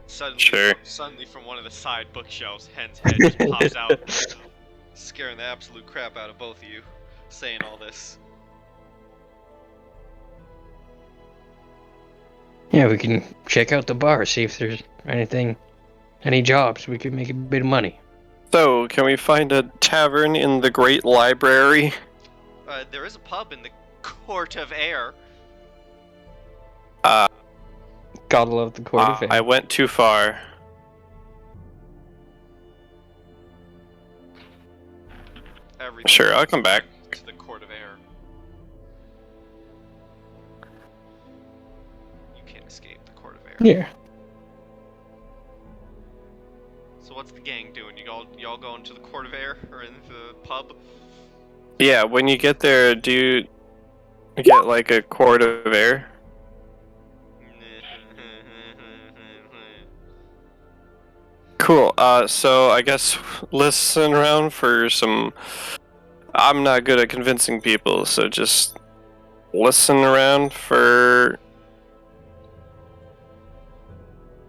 Suddenly from one of the side bookshelves, Hen's head just pops out, scaring the absolute crap out of both of you, saying all this. Yeah, we can check out the bar, see if there's any jobs. We could make a bit of money. so, can we find a tavern in the Great Library? There is a pub in the Court of Air. Gotta love the Court of Air. I went too far. Sure, I'll come back. To the Court of Air. You can't escape the Court of Air. Yeah. So what's the gang doing? Y'all going to the Court of Air or in the pub? Yeah, when you get there, do you get like a quart of air? Cool. So I guess listen around for some. I'm not good at convincing people, so just listen around for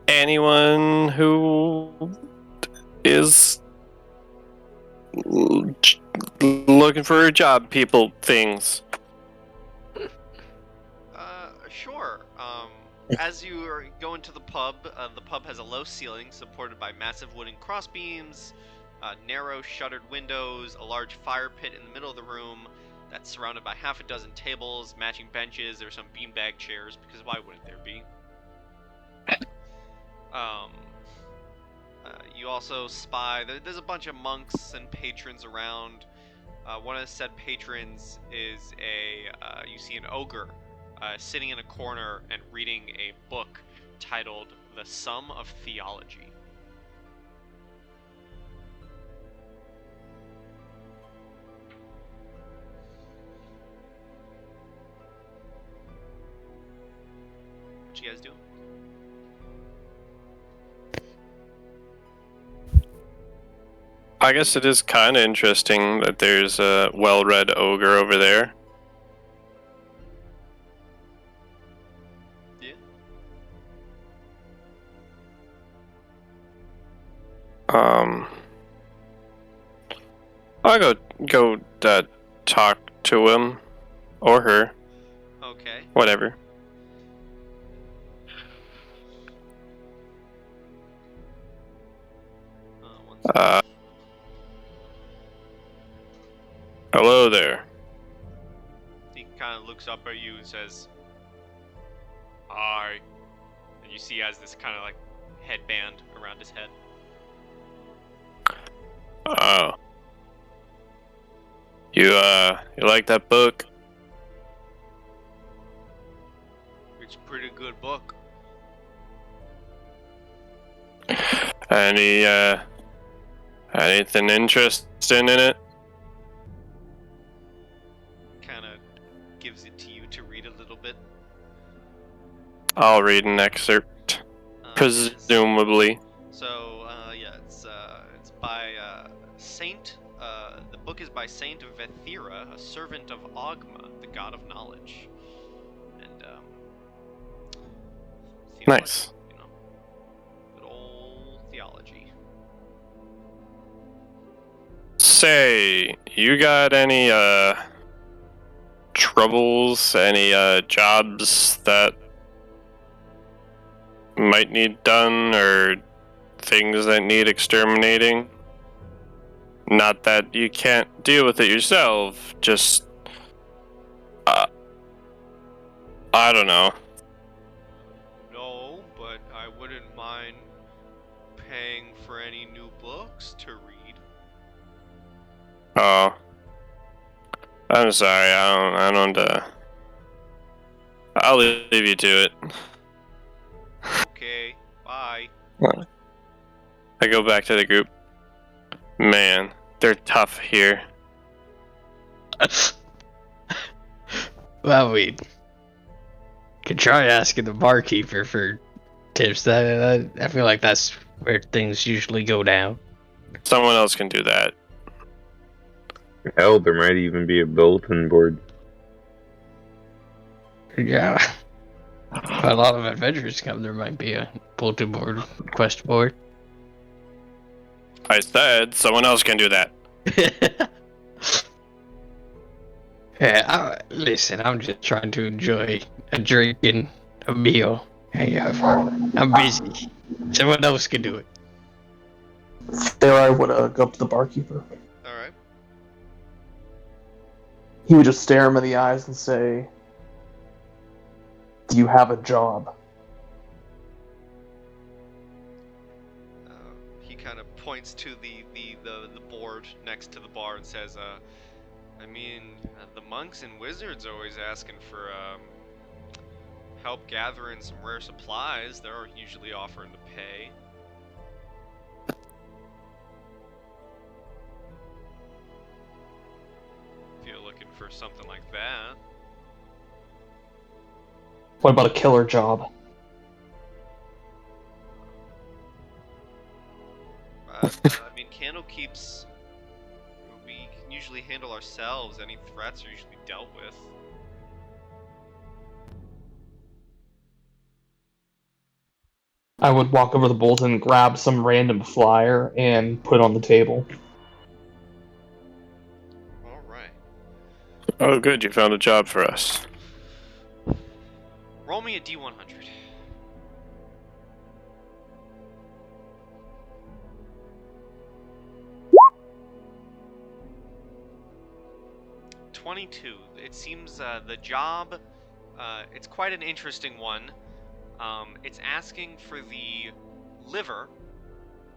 anyone who is looking for a job. People, things. Sure. As you are going to the pub has a low ceiling supported by massive wooden crossbeams, narrow shuttered windows, a large fire pit in the middle of the room that's surrounded by half a dozen tables, matching benches. There's some beanbag chairs, because why wouldn't there be? You also spy, there's a bunch of monks and patrons around. One of the said patrons is you see an ogre sitting in a corner and reading a book titled The Sum of Theology. you guys doing? I guess it is kind of interesting that there's a well-read ogre over there. Yeah. I'll go talk to him or her, Okay. whatever. One second. Hello there. He kind of looks up at you and says, "Hi," and you see he has this kind of like headband around his head. Oh. You like that book? It's a pretty good book. Anything interesting in it? Kind of gives it to you to read a little bit. I'll read an excerpt, presumably. So yeah, it's by Saint. The book is by Saint Vethira, a servant of Ogma, the god of knowledge. And seems Nice. like, you know, good old theology. Say, you got any troubles, any jobs that might need done, or things that need exterminating? Not that you can't deal with it yourself, just I don't know. No, but I wouldn't mind paying for any new books to read. Oh, I'm sorry. I don't. I'll leave you to it. Okay, bye. I go back to the group. Man, they're tough here. Well, we could try asking the barkeeper for tips. I feel like that's where things usually go down. Someone else can do that. Hell, there might even be a bulletin board. Yeah. A lot of adventurers come. There might be a bulletin board, quest board. I said someone else can do that. Yeah, listen, I'm just trying to enjoy a drink and a meal. Hey, I'm busy. Someone else can do it. There I would go up to the barkeeper. Alright. He would just stare him in the eyes and say, "Do you have a job?" He kind of points to the board next to the bar and says, I mean, the monks and wizards are always asking for help gathering some rare supplies. They're usually offering to pay. If you're looking for something like that. What about a killer job? I mean, Candlekeep's... We can usually handle ourselves. Any threats are usually dealt with. I would walk over to the bulletin, grab some random flyer, and put it on the table. Alright. Oh, good, you found a job for us. Roll me a D100. $22. It seems the job, it's quite an interesting one. It's asking for the liver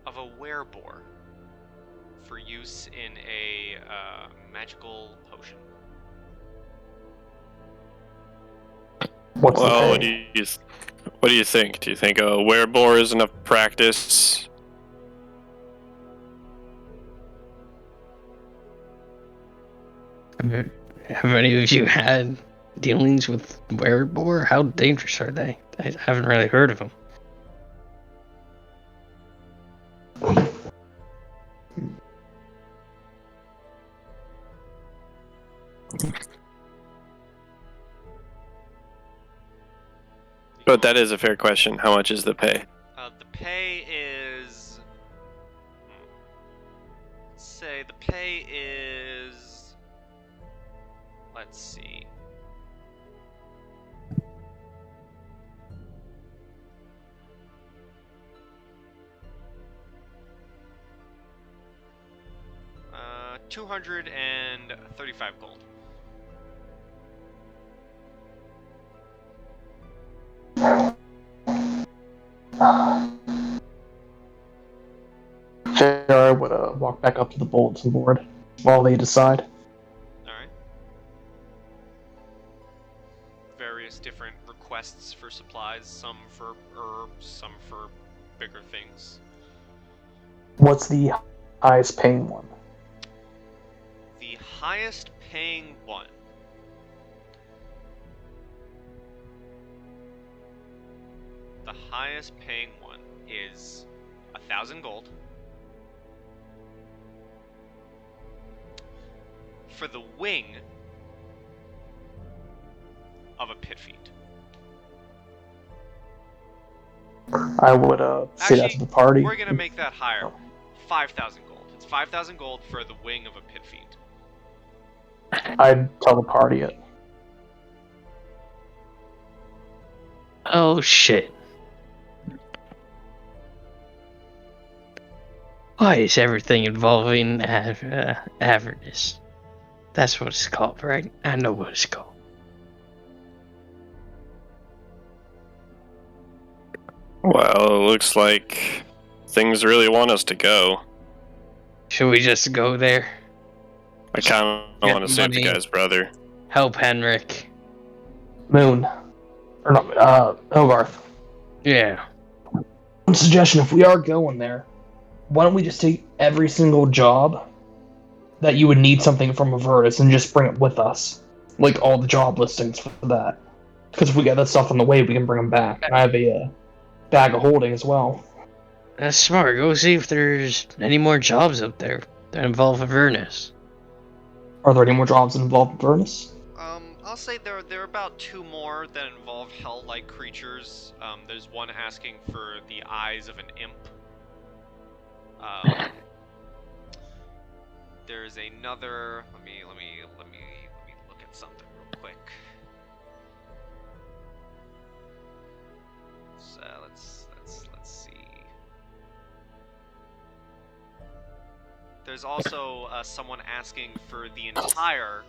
of a werebore for use in a magical potion. What's the Well, pay? what do you think? Do you think a werebore is enough practice? Have any of you had dealings with werebore? How dangerous are they? I haven't really heard of him. But that is a fair question. How much is the pay? The pay is. Let's say the pay is. Let's see. Uh, 235 gold. JR would walk back up to the bulletin board while they decide. Alright. Various different requests for supplies, some for herbs, some for bigger things. What's the highest paying one? The highest paying one. The highest paying one is 1,000 gold. For the wing of a pit feet. I would say that to the party. We're gonna make that higher. 5,000 gold. It's 5,000 gold for the wing of a pit feet. I'd tell the party it. Oh shit. Why is everything involving Avernus? That's what it's called, right? I know what it's called. Well, it looks like things really want us to go. Should we just go there? I kind of Get want to save the money. guy's brother. Help Henrik. Moon. Or not, Hogarth. Yeah. One suggestion, if we are going there, why don't we just take every single job that you would need something from Avernus and just bring it with us? Like all the job listings for that. Because if we get that stuff on the way, we can bring them back. I have a bag of holding as well. That's smart. Go see if there's any more jobs up there that involve Avernus. Are there any more jobs that involve Avernus? I'll say there are about 2 more that involve hell-like creatures. There's one asking for the eyes of an imp. There's another. Let me look at something real quick. So let's see. There's also someone asking for the entire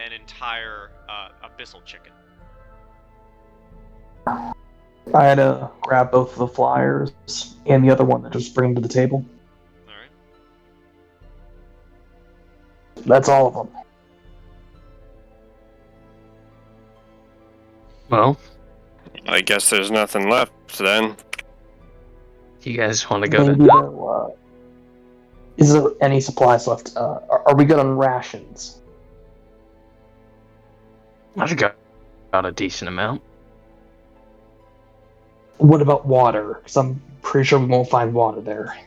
an entire abyssal chicken. I had to grab both of the flyers and the other one and just bring them to the table. Alright. That's all of them. Well, I guess there's nothing left then. you guys want to go Maybe to... though, is there any supplies left? Are we good on rations? I've got a decent amount. What about water? Because I'm pretty sure we won't find water there.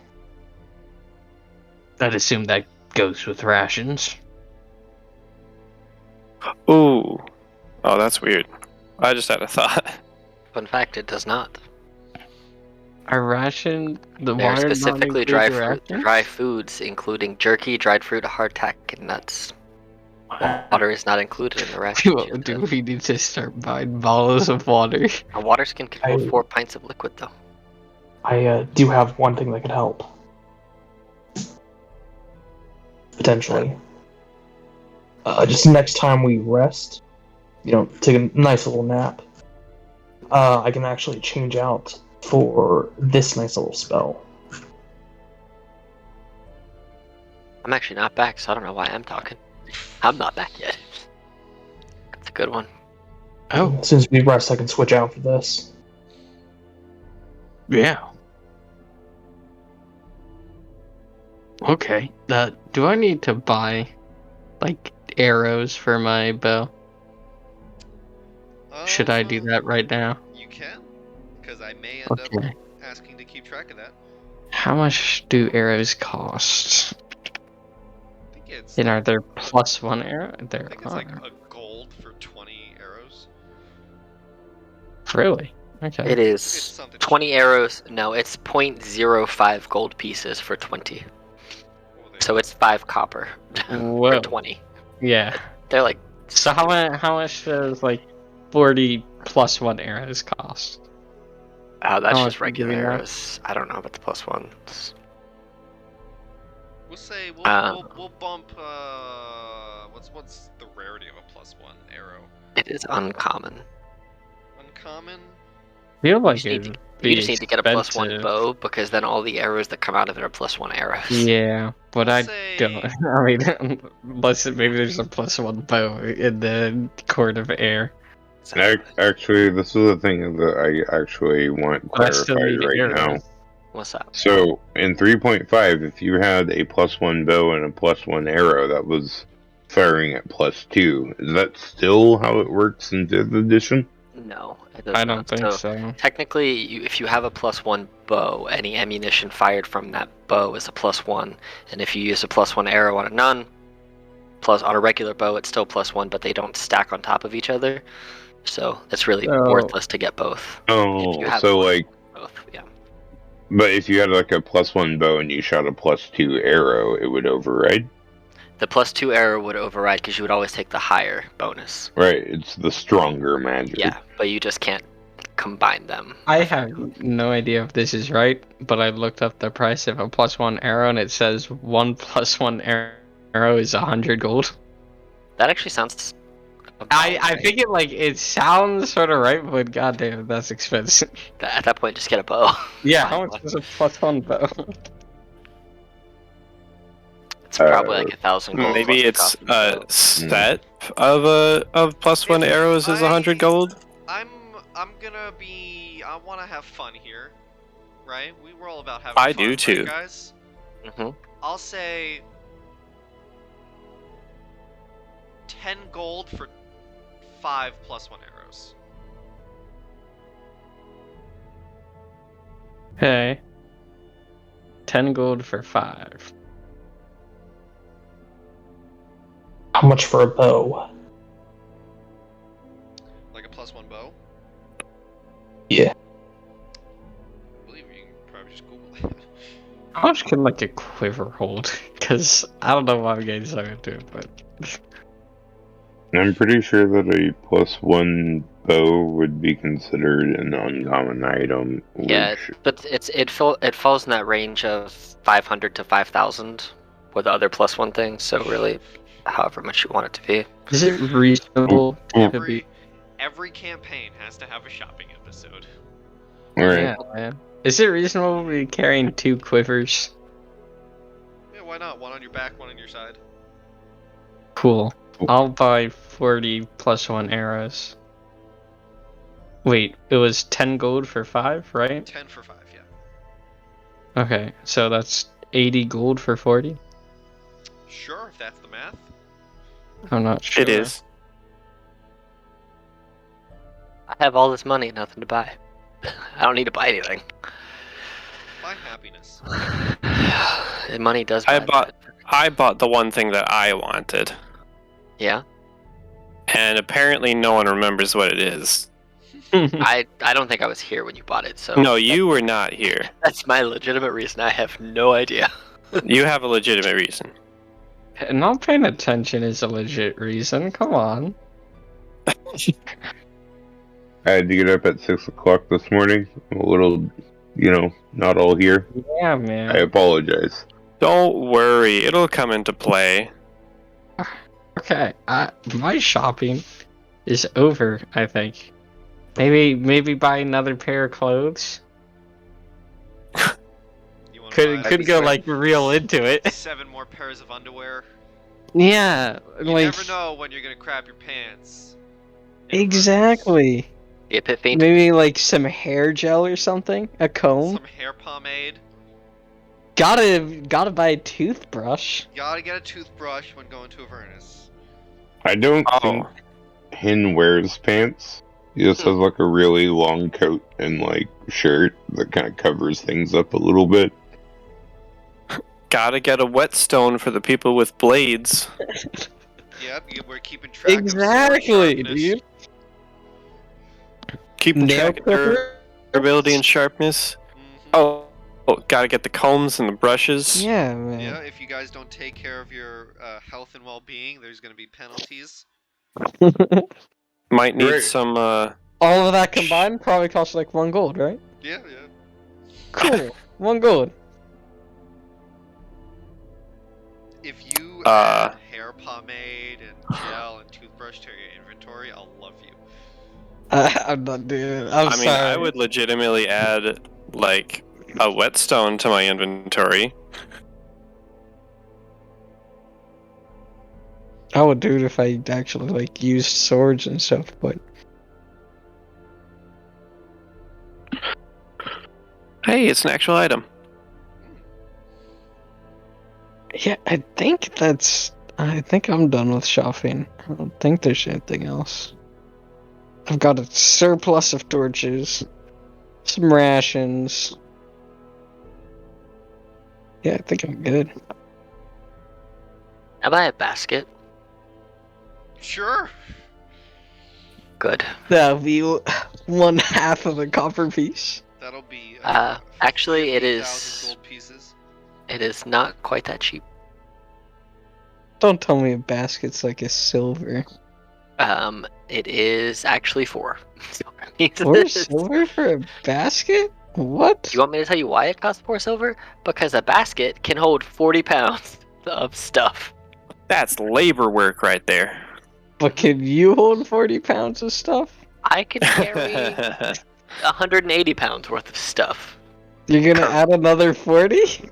I'd assume that goes with rations. Ooh. Oh, that's weird. I just had a thought. Fun fact, it does not. Our ration, the They're water not specifically include dry the rations? dry foods, including jerky, dried fruit, hardtack, and nuts. Water is not included in the ration. Do we need to start buying bottles of water? A water skin can hold 4 pints of liquid, though. I do have one thing that could help. Potentially. Just next time we rest, take a nice little nap, I can actually change out for this nice little spell. I'm actually not back, so I don't know why I'm talking. I'm not back yet. That's a good one. Oh, As soon as we rest, I can switch out for this. yeah. Okay. Do I need to buy, like, arrows for my bow? Should I do that right now? You can, because I may end up Okay. asking to keep track of that. How much do arrows cost? I think it's. And are there +1 arrow? I There think it's are. like a gold for 20 arrows. Really? Okay. It It's is something 20 cheap. arrows. No, it's 0.05 gold pieces for 20. Well, there So you it's 5 copper Whoa. for 20. Yeah. They're like. So how much does like 40 +1 arrows cost? Oh, that's How just much do we regular know? arrows. I don't know about the +1s. go. We'll say we'll bump. What's the rarity of a +1 arrow? It is uncommon. Uncommon. I feel like just need it'd You be just need to get a +1 expensive. bow, because then all the arrows that come out of it are +1 arrows. Yeah, but We'll I say- don't. I mean, unless maybe there's a +1 bow in the Court of Air. Actually, this is the thing that I actually want But I still clarified need right now. arrows. What's up? So in 3.5, if you had a +1 bow and a +1 arrow, that was firing at +2. Is that still how it works in 5th edition? No, it does I not. don't think so. Technically, if you have a +1 bow, any ammunition fired from that bow is a +1, and if you use a +1 arrow on a on a regular bow, it's still +1, but they don't stack on top of each other. So it's really So- worthless to get both. If you Oh, have so one, like, both, yeah. but if you had like a +1 bow and you shot a +2 arrow, it would override? The +2 arrow would override because you would always take the higher bonus. Right, it's the stronger magic. Yeah, but you just can't combine them. I have no idea if this is right, but I looked up the price of a +1 arrow and it says 1 +1 arrow is 100 gold. That actually sounds. I think it sounds sort of right, but goddamn, that's expensive. At that point, just get a bow. Yeah, Find how one. much is a +1 bow? It's probably like 1,000 gold. Maybe plus it's the cost of the bow. set of +1 If arrows is 100 gold. I'm gonna be. I want to have fun here, right? We're all about having I fun, do right, too. guys. Mhm. I'll say 10 gold for 5 +1 arrows. Okay. 10 gold for 5. How much for a bow? Like a +1 bow. Yeah. I believe you can probably just Google it. How much can like a quiver hold? Because I don't know why I'm getting so into it, but I'm pretty sure that a +1 bow would be considered an uncommon item. Yeah, Which, but it falls in that range of 500 to 5,000 with the other +1 things. So really, however much you want it to be. is it reasonable to be? Every campaign has to have a shopping episode. alright. Yeah, man. Is it reasonable to be carrying 2 quivers? Yeah, why not? One on your back, one on your side. Cool. I'll buy 40 +1 arrows. Wait, it was 10 gold for 5, right? 10 for 5, yeah. Okay, so that's 80 gold for 40? Sure, if that's the math. I'm not sure. It is. I have all this money, nothing to buy. I don't need to buy anything. Buy happiness. And money does. I buy bought- that. I bought the one thing that I wanted, Yeah, and apparently no one remembers what it is. I don't think I was here when you bought it, so No, you were not here. that's my legitimate reason. I have no idea. You have a legitimate reason. Not paying attention is a legit reason, come on. I had to get up at 6 o'clock this morning. I'm a little, not all here. Yeah, I man. apologize. Don't worry, it'll come into play. Okay, my shopping is over, I think. Maybe buy another pair of clothes. You want Could go like real into it. 7 more pairs of underwear. Yeah, You like never know when you're gonna crap your pants. in exactly. The pit fiend. Maybe like some hair gel or something, a Avernus. comb. Some hair pomade. Gotta buy a toothbrush. You gotta get a toothbrush when going to Avernus. I don't Oh, think Hin wears pants. He just has like a really long coat and like shirt that kind of covers things up a little bit. Gotta get a whetstone for the people with blades. Yep, we're keeping track of sword Exactly, sharpness. dude. Keeping Nail track of clipper? durability and sharpness. Mhm. Oh, gotta get the combs and the brushes. Yeah, man. Yeah, if you guys don't take care of your health and well-being, there's going to be penalties. Might need Right. some. All of that combined probably costs like 1 gold, right? Yeah. Cool. 1 gold. If you add Uh. hair pomade and gel and toothbrush to your inventory, I'll love you. I'm not doing it. I'm I mean, sorry. I would legitimately add like a whetstone to my inventory. I would do it if I actually like used swords and stuff, but Hey, it's an actual item. yeah, I think I'm done with shopping. I don't think there's anything else. I've got a surplus of torches, some rations. Yeah, I think I'm good. I buy a basket. Sure. Good. That'll be 1/2 of a copper piece. That'll be Actually, it 50,000 is. gold pieces. It is not quite that cheap. Don't tell me a basket's like a silver. It is actually 4. Or silver for a basket? What? You want me to tell you why it costs 4 silver? Because a basket can hold 40 pounds of stuff. That's labor work right there. But can you hold 40 pounds of stuff? I can carry 180 pounds worth of stuff. You're gonna add another 40?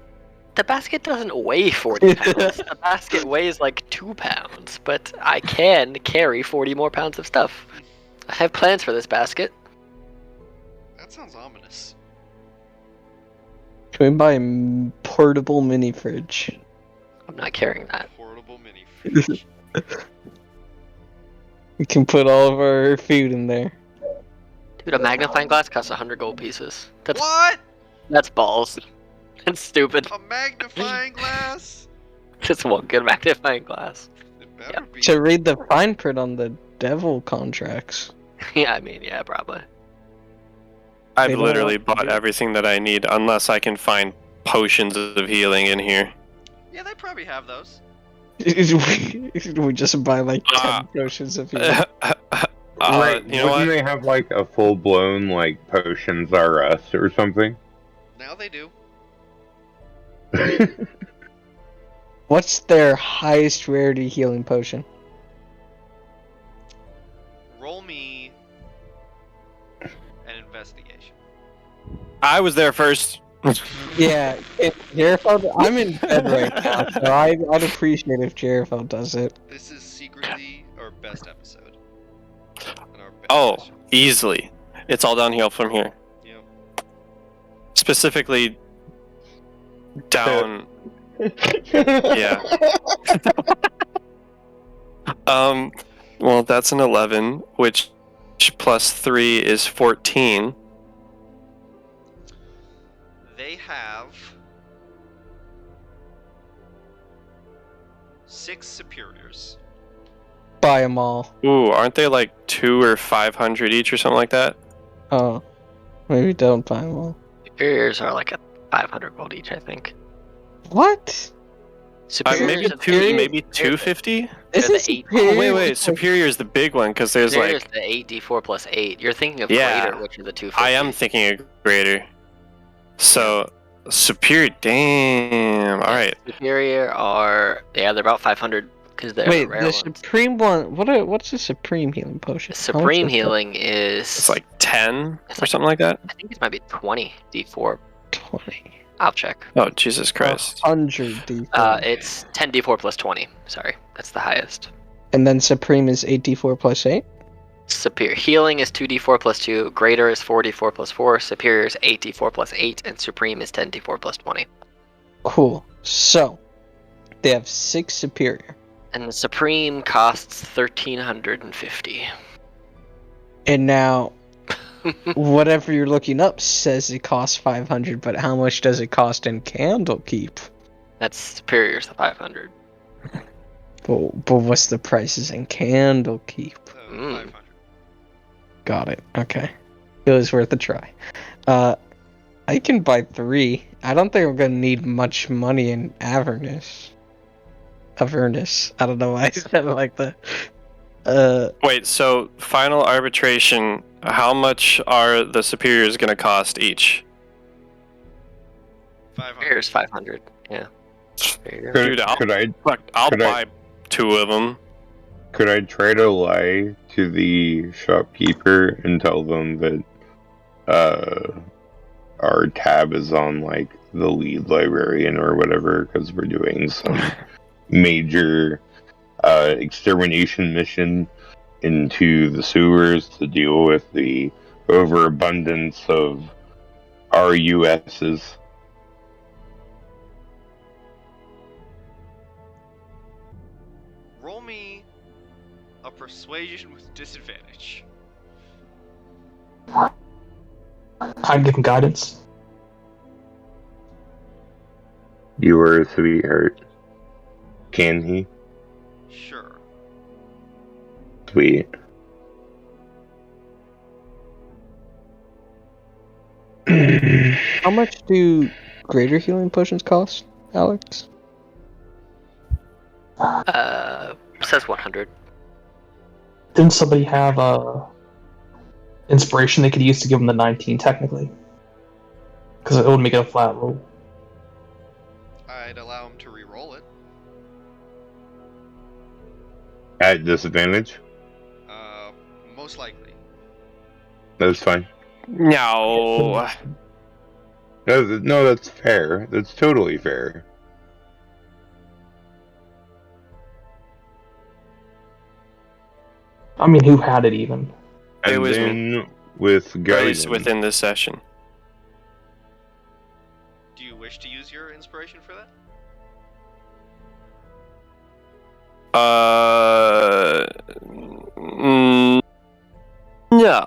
The basket doesn't weigh 40 pounds. The basket weighs like 2 pounds, but I can carry 40 more pounds of stuff. I have plans for this basket. That sounds ominous. Can we buy a portable mini fridge? I'm not carrying that. Portable mini fridge. We can put all of our food in there. Dude, a magnifying glass costs 100 gold pieces. What? That's balls. It's stupid. A magnifying glass? Just one good magnifying glass. It better be. To read the fine print on the devil contracts. Yeah, I mean, yeah, probably. I've They don't literally want to bought do- everything that I need, unless I can find potions of healing in here. Yeah, they probably have those. We just buy like 10 Ah. potions of healing. Right? You know Wouldn't what? they have like a full blown like potions are us or something? Now they do. What's their highest rarity healing potion? Roll me an investigation. I was there first. Yeah, if Jarefeld, I'm in bed right now, so I'd appreciate if Jarefeld does it. This is secretly our best episode. And our best Oh, session. easily. It's all downhill from here. Yep. Specifically, down. Yeah. Well, that's an 11, which plus 3 is 14. They have 6 superiors. Buy them all. Ooh, aren't they like 2 or 500 each or something like that? Oh, maybe don't buy them all. Superiors are like a 500 gold each, I think. What? Superiors Maybe 250? Is the it eight- Oh, superior? wait, Superior is the big one, because there's Superiors like... the 8d4 plus 8. You're thinking of Yeah. greater, which is the 250. I am thinking a greater. So, Superior, damn, alright. Superior are, yeah, they're about 500 because they're Wait, the rare the ones. supreme one. What's the supreme healing potion? How much Supreme is that? healing is. It's like 10 It's or like- something like that? I think it might be 20 d4. 20. I'll check. Oh, Jesus Christ. 100 d4. It's 10 d4 plus 20. Sorry, that's the highest. And then supreme is 8d4 plus 8. Superior healing is 2d4 plus 2. Greater is 4d4 plus 4. Superior is 8d4 plus 8, and supreme is 10d4 plus 20. Cool. So they have 6 superior. And the supreme costs 1,350. And now, whatever you're looking up says it costs 500, but how much does it cost in Candlekeep? That's superior to 500. But what's the prices in Candlekeep? 500. Got it. Okay. It was worth a try. I can buy 3. I don't think I'm gonna need much money in Avernus. Avernus. I don't know why I said it like that. Wait, so final arbitration, how much are the superiors going to cost each? 500. Superior's 500. Yeah. Superior. Dude, I'll buy 2 of them. Could I try to lie to the shopkeeper and tell them that our tab is on like the lead librarian or whatever because we're doing some major extermination mission into the sewers to deal with the overabundance of RUSs? Roll me a persuasion with disadvantage. I give him guidance. You are a sweetheart. Can he? Sure. Sweet. How much do greater healing potions cost, Alex? Says 100. Didn't somebody have inspiration they could use to give him the 19 technically? Because it would make it a flat roll. I'd allow him to re-roll it. At disadvantage? Most likely. That's fine. No. No, that's fair. That's totally fair. I mean, who had it even? It And was then with Or at guidance, least within this session. Do you wish to use your inspiration for that? No.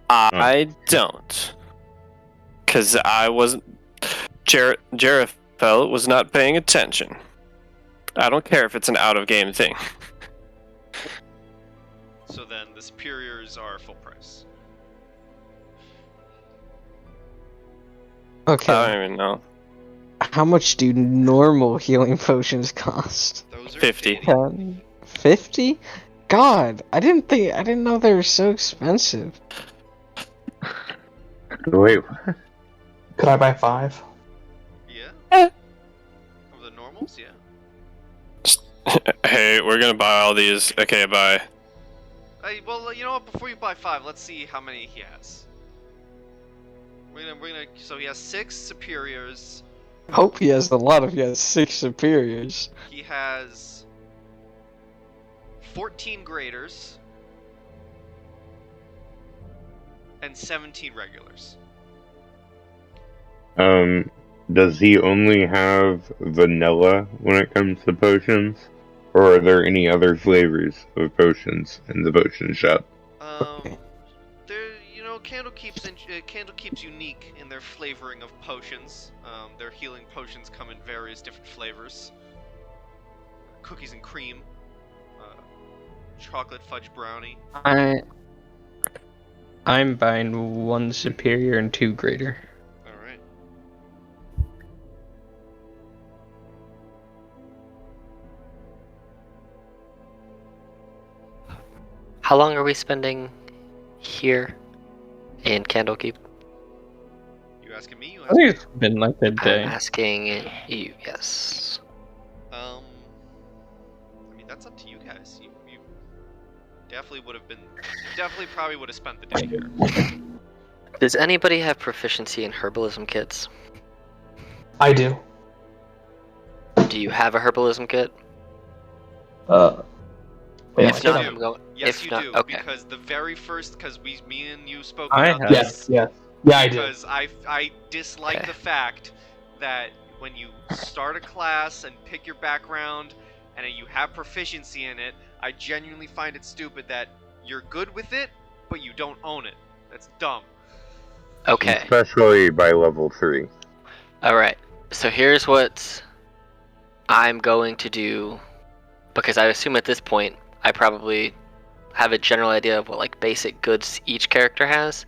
I don't. Because I wasn't. Jarethel was not paying attention. I don't care if it's an out of game thing. So then the superiors are full price. Okay. I don't even know. How much do normal healing potions cost? Those are 50. 10? 50? God, I didn't know they were so expensive. Wait, Could I buy 5? Yeah? Of the normals, yeah. Hey, we're gonna buy all these. Okay, bye. Well, you know what? Before you buy 5, let's see how many he has. So he has 6 superiors. Hope he has a lot if he has 6 superiors. He has 14 graders and 17 regulars. does he only have vanilla when it comes to potions? Or are there any other flavors of potions in the potion shop? Candlekeep's unique in their flavoring of potions. Their healing potions come in various different flavors. Cookies and cream, chocolate fudge brownie. I'm buying 1 superior and 2 greater. All right. How long are we spending here in Candlekeep? You asking me? You I asking think it's been like a day. I'm asking you, yes. I mean, that's up to you guys. You definitely would have been. You definitely probably would have spent the day here. Does anybody have proficiency in herbalism kits? I do. Do you have a herbalism kit? Wait, If you not, do. I'm going. Yes, if you not, do. okay. Because the very first, me and you spoke I about have. this. Yes. Yeah, I do. Because I dislike Okay. the fact that when you start a class and pick your background and you have proficiency in it, I genuinely find it stupid that you're good with it, but you don't own it. That's dumb. Okay. Especially by level 3. Alright. So here's what I'm going to do, because I assume at this point I probably have a general idea of what like basic goods each character has.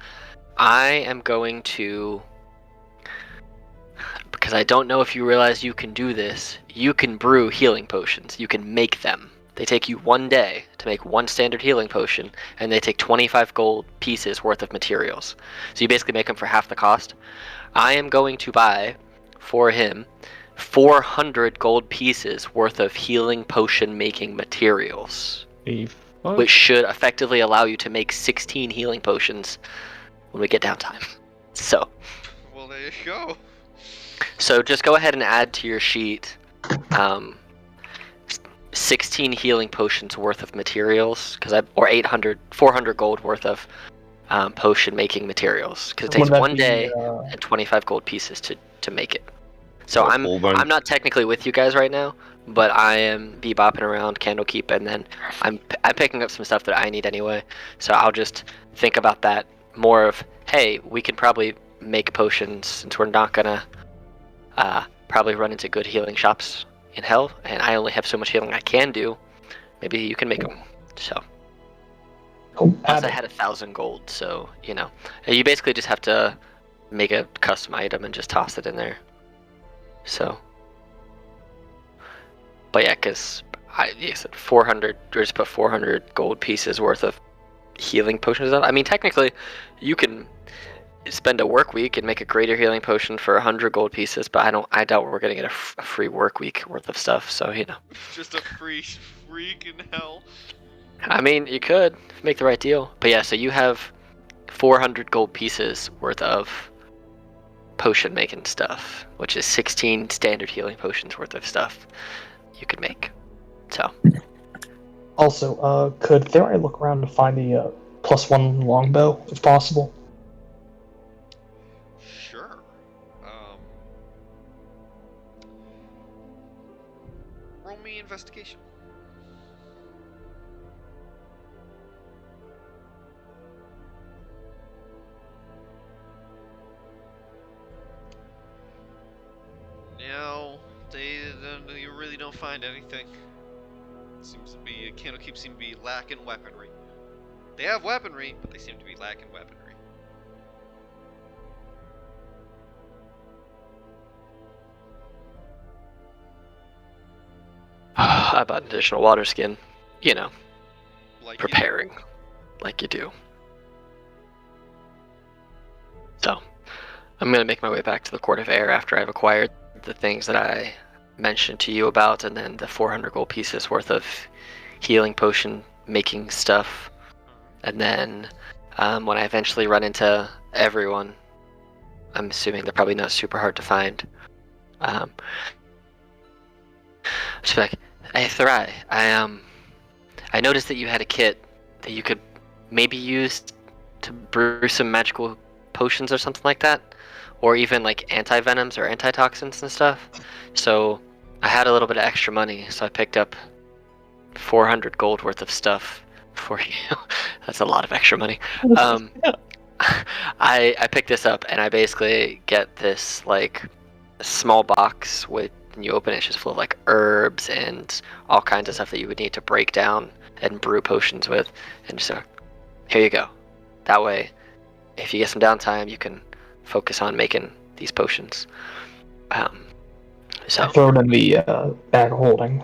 I am going to, because I don't know if you realize you can do this, you can brew healing potions. You can make them. They take you 1 day to make 1 standard healing potion, and they take 25 gold pieces worth of materials. So you basically make them for half the cost. I am going to buy, for him, 400 gold pieces worth of healing potion making materials, which should effectively allow you to make 16 healing potions when we get downtime. So, Well, there you go. so just go ahead and add to your sheet 16 healing potions worth of materials, or 400 gold worth of potion making materials, because it takes Would that 1 be, day and 25 gold pieces to make it. So A whole bunch. I'm not technically with you guys right now, but I am bebopping around Candlekeep, and then I'm picking up some stuff that I need anyway. So I'll just think about that more of, hey, we can probably make potions since we're not gonna probably run into good healing shops in hell, and I only have so much healing I can do. Maybe you can make them. So Oh, plus I had 1,000 gold, so you know, you basically just have to make a custom item and just toss it in there. So, but yeah, because I said 400, or just put 400 gold pieces worth of healing potions on. I mean, technically, you can spend a work week and make a greater healing potion for 100 gold pieces, but I doubt we're gonna get a free work week worth of stuff. So you know, Just a free freak in hell. I mean, you could make the right deal. But yeah, so you have 400 gold pieces worth of potion making stuff, which is 16 standard healing potions worth of stuff you could make. So Also, could Therai look around to find the +1 longbow, if possible? Sure. Roll me investigation. No, you really don't find anything. Seems to be Candlekeep seem to be lacking weaponry. They have weaponry, but they seem to be lacking weaponry. I bought an additional water skin, you know, Like preparing like you do. So I'm gonna make my way back to the Court of Air after I've acquired the things that I mentioned to you about, and then the 400 gold pieces worth of healing potion making stuff. And then when I eventually run into everyone, I'm assuming they're probably not super hard to find. Just be like, hey Therai, I noticed that you had a kit that you could maybe use to brew some magical potions or something like that, or even like anti-venoms or antitoxins and stuff. So I had a little bit of extra money, so I picked up 400 gold worth of stuff for you. That's a lot of extra money. I picked this up, and I basically get this like small box with, and you open it, it's just full of like herbs and all kinds of stuff that you would need to break down and brew potions with, and just here you go. That way, if you get some downtime, you can focus on making these potions. So I throw it in the bag of holding.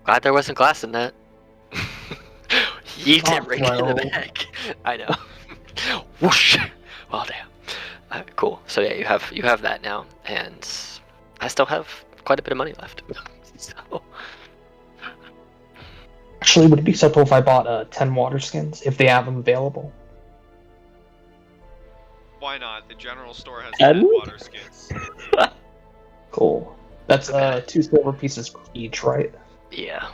glad there wasn't glass in that. Yeet it Oh, right in the well. bag. I know. Whoosh. Well, damn. Cool. So yeah, you have that now, and I still have quite a bit of money left. So Actually, would it be acceptable if I bought 10 water skins, if they have them available? Why not? The general store has And? 10 water skins. Cool. That's Okay. 2 silver pieces each, right? yeah,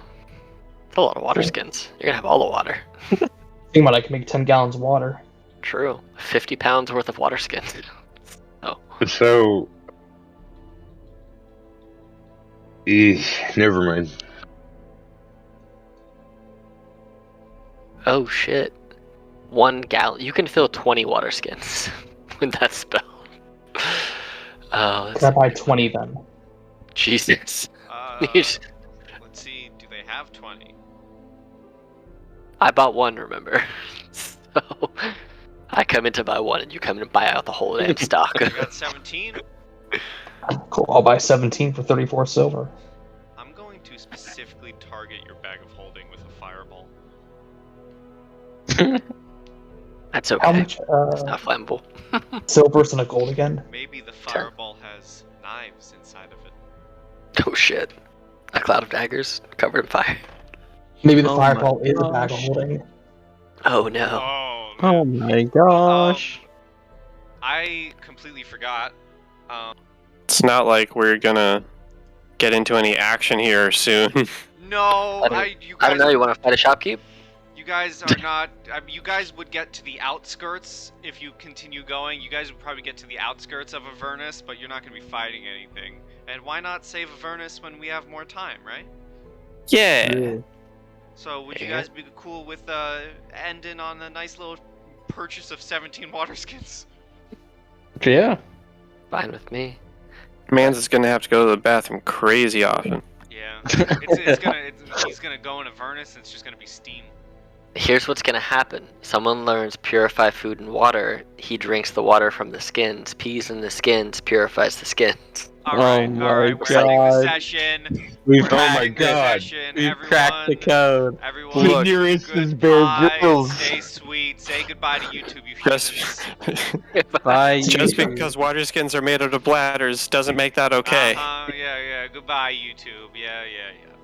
it's a lot of water Cool. skins. You're gonna have all the water. Think about it, I can make 10 gallons of water. True. 50 pounds worth of water skins. So, never mind. Oh shit. 1 gallon. You can fill 20 water skins with that spell. Oh, Can I buy 20 then? Jesus. Let's see. Do they have 20? I bought 1, remember? So I come in to buy 1, and you come in and buy out the whole damn stock. You got 17? Cool. I'll buy 17 for 34 silver. I'm going to specifically target your bag of holding with a fireball. That's okay. How much It's not flammable. silvers and a gold again? Maybe the fireball has knives inside of it. Oh shit. A cloud of daggers covered in fire. Maybe the Oh fireball my is a bag of gosh. holding. Oh no. Oh, Oh man. my gosh. I completely forgot. It's not like we're gonna get into any action here soon. No, you I don't know, guys, you want to fight a shopkeep? you guys are not. I mean, you guys would get to the outskirts if you continue going. You guys would probably get to the outskirts of Avernus, but you're not going to be fighting anything. And why not save Avernus when we have more time, right? Yeah. So would you Yeah. guys be cool with ending on a nice little purchase of 17 water skins? Yeah. Fine with me. Mans is gonna have to go to the bathroom crazy often. Yeah, he's gonna go in Avernus, and it's just gonna be steam. Here's what's gonna happen. Someone learns purify food and water. He drinks the water from the skins, pees in the skins, purifies the skins. All right, my all right, we're ending the God. session. We've Oh my Ending the God. session. We've Everyone, cracked the code. everyone, Look. The nearest is Bear goodbye, Grylls. stay sweet, say goodbye to YouTube, you Just, heathens. Bye. just YouTube. because water skins are made out of bladders doesn't make that okay. Yeah, goodbye YouTube, yeah.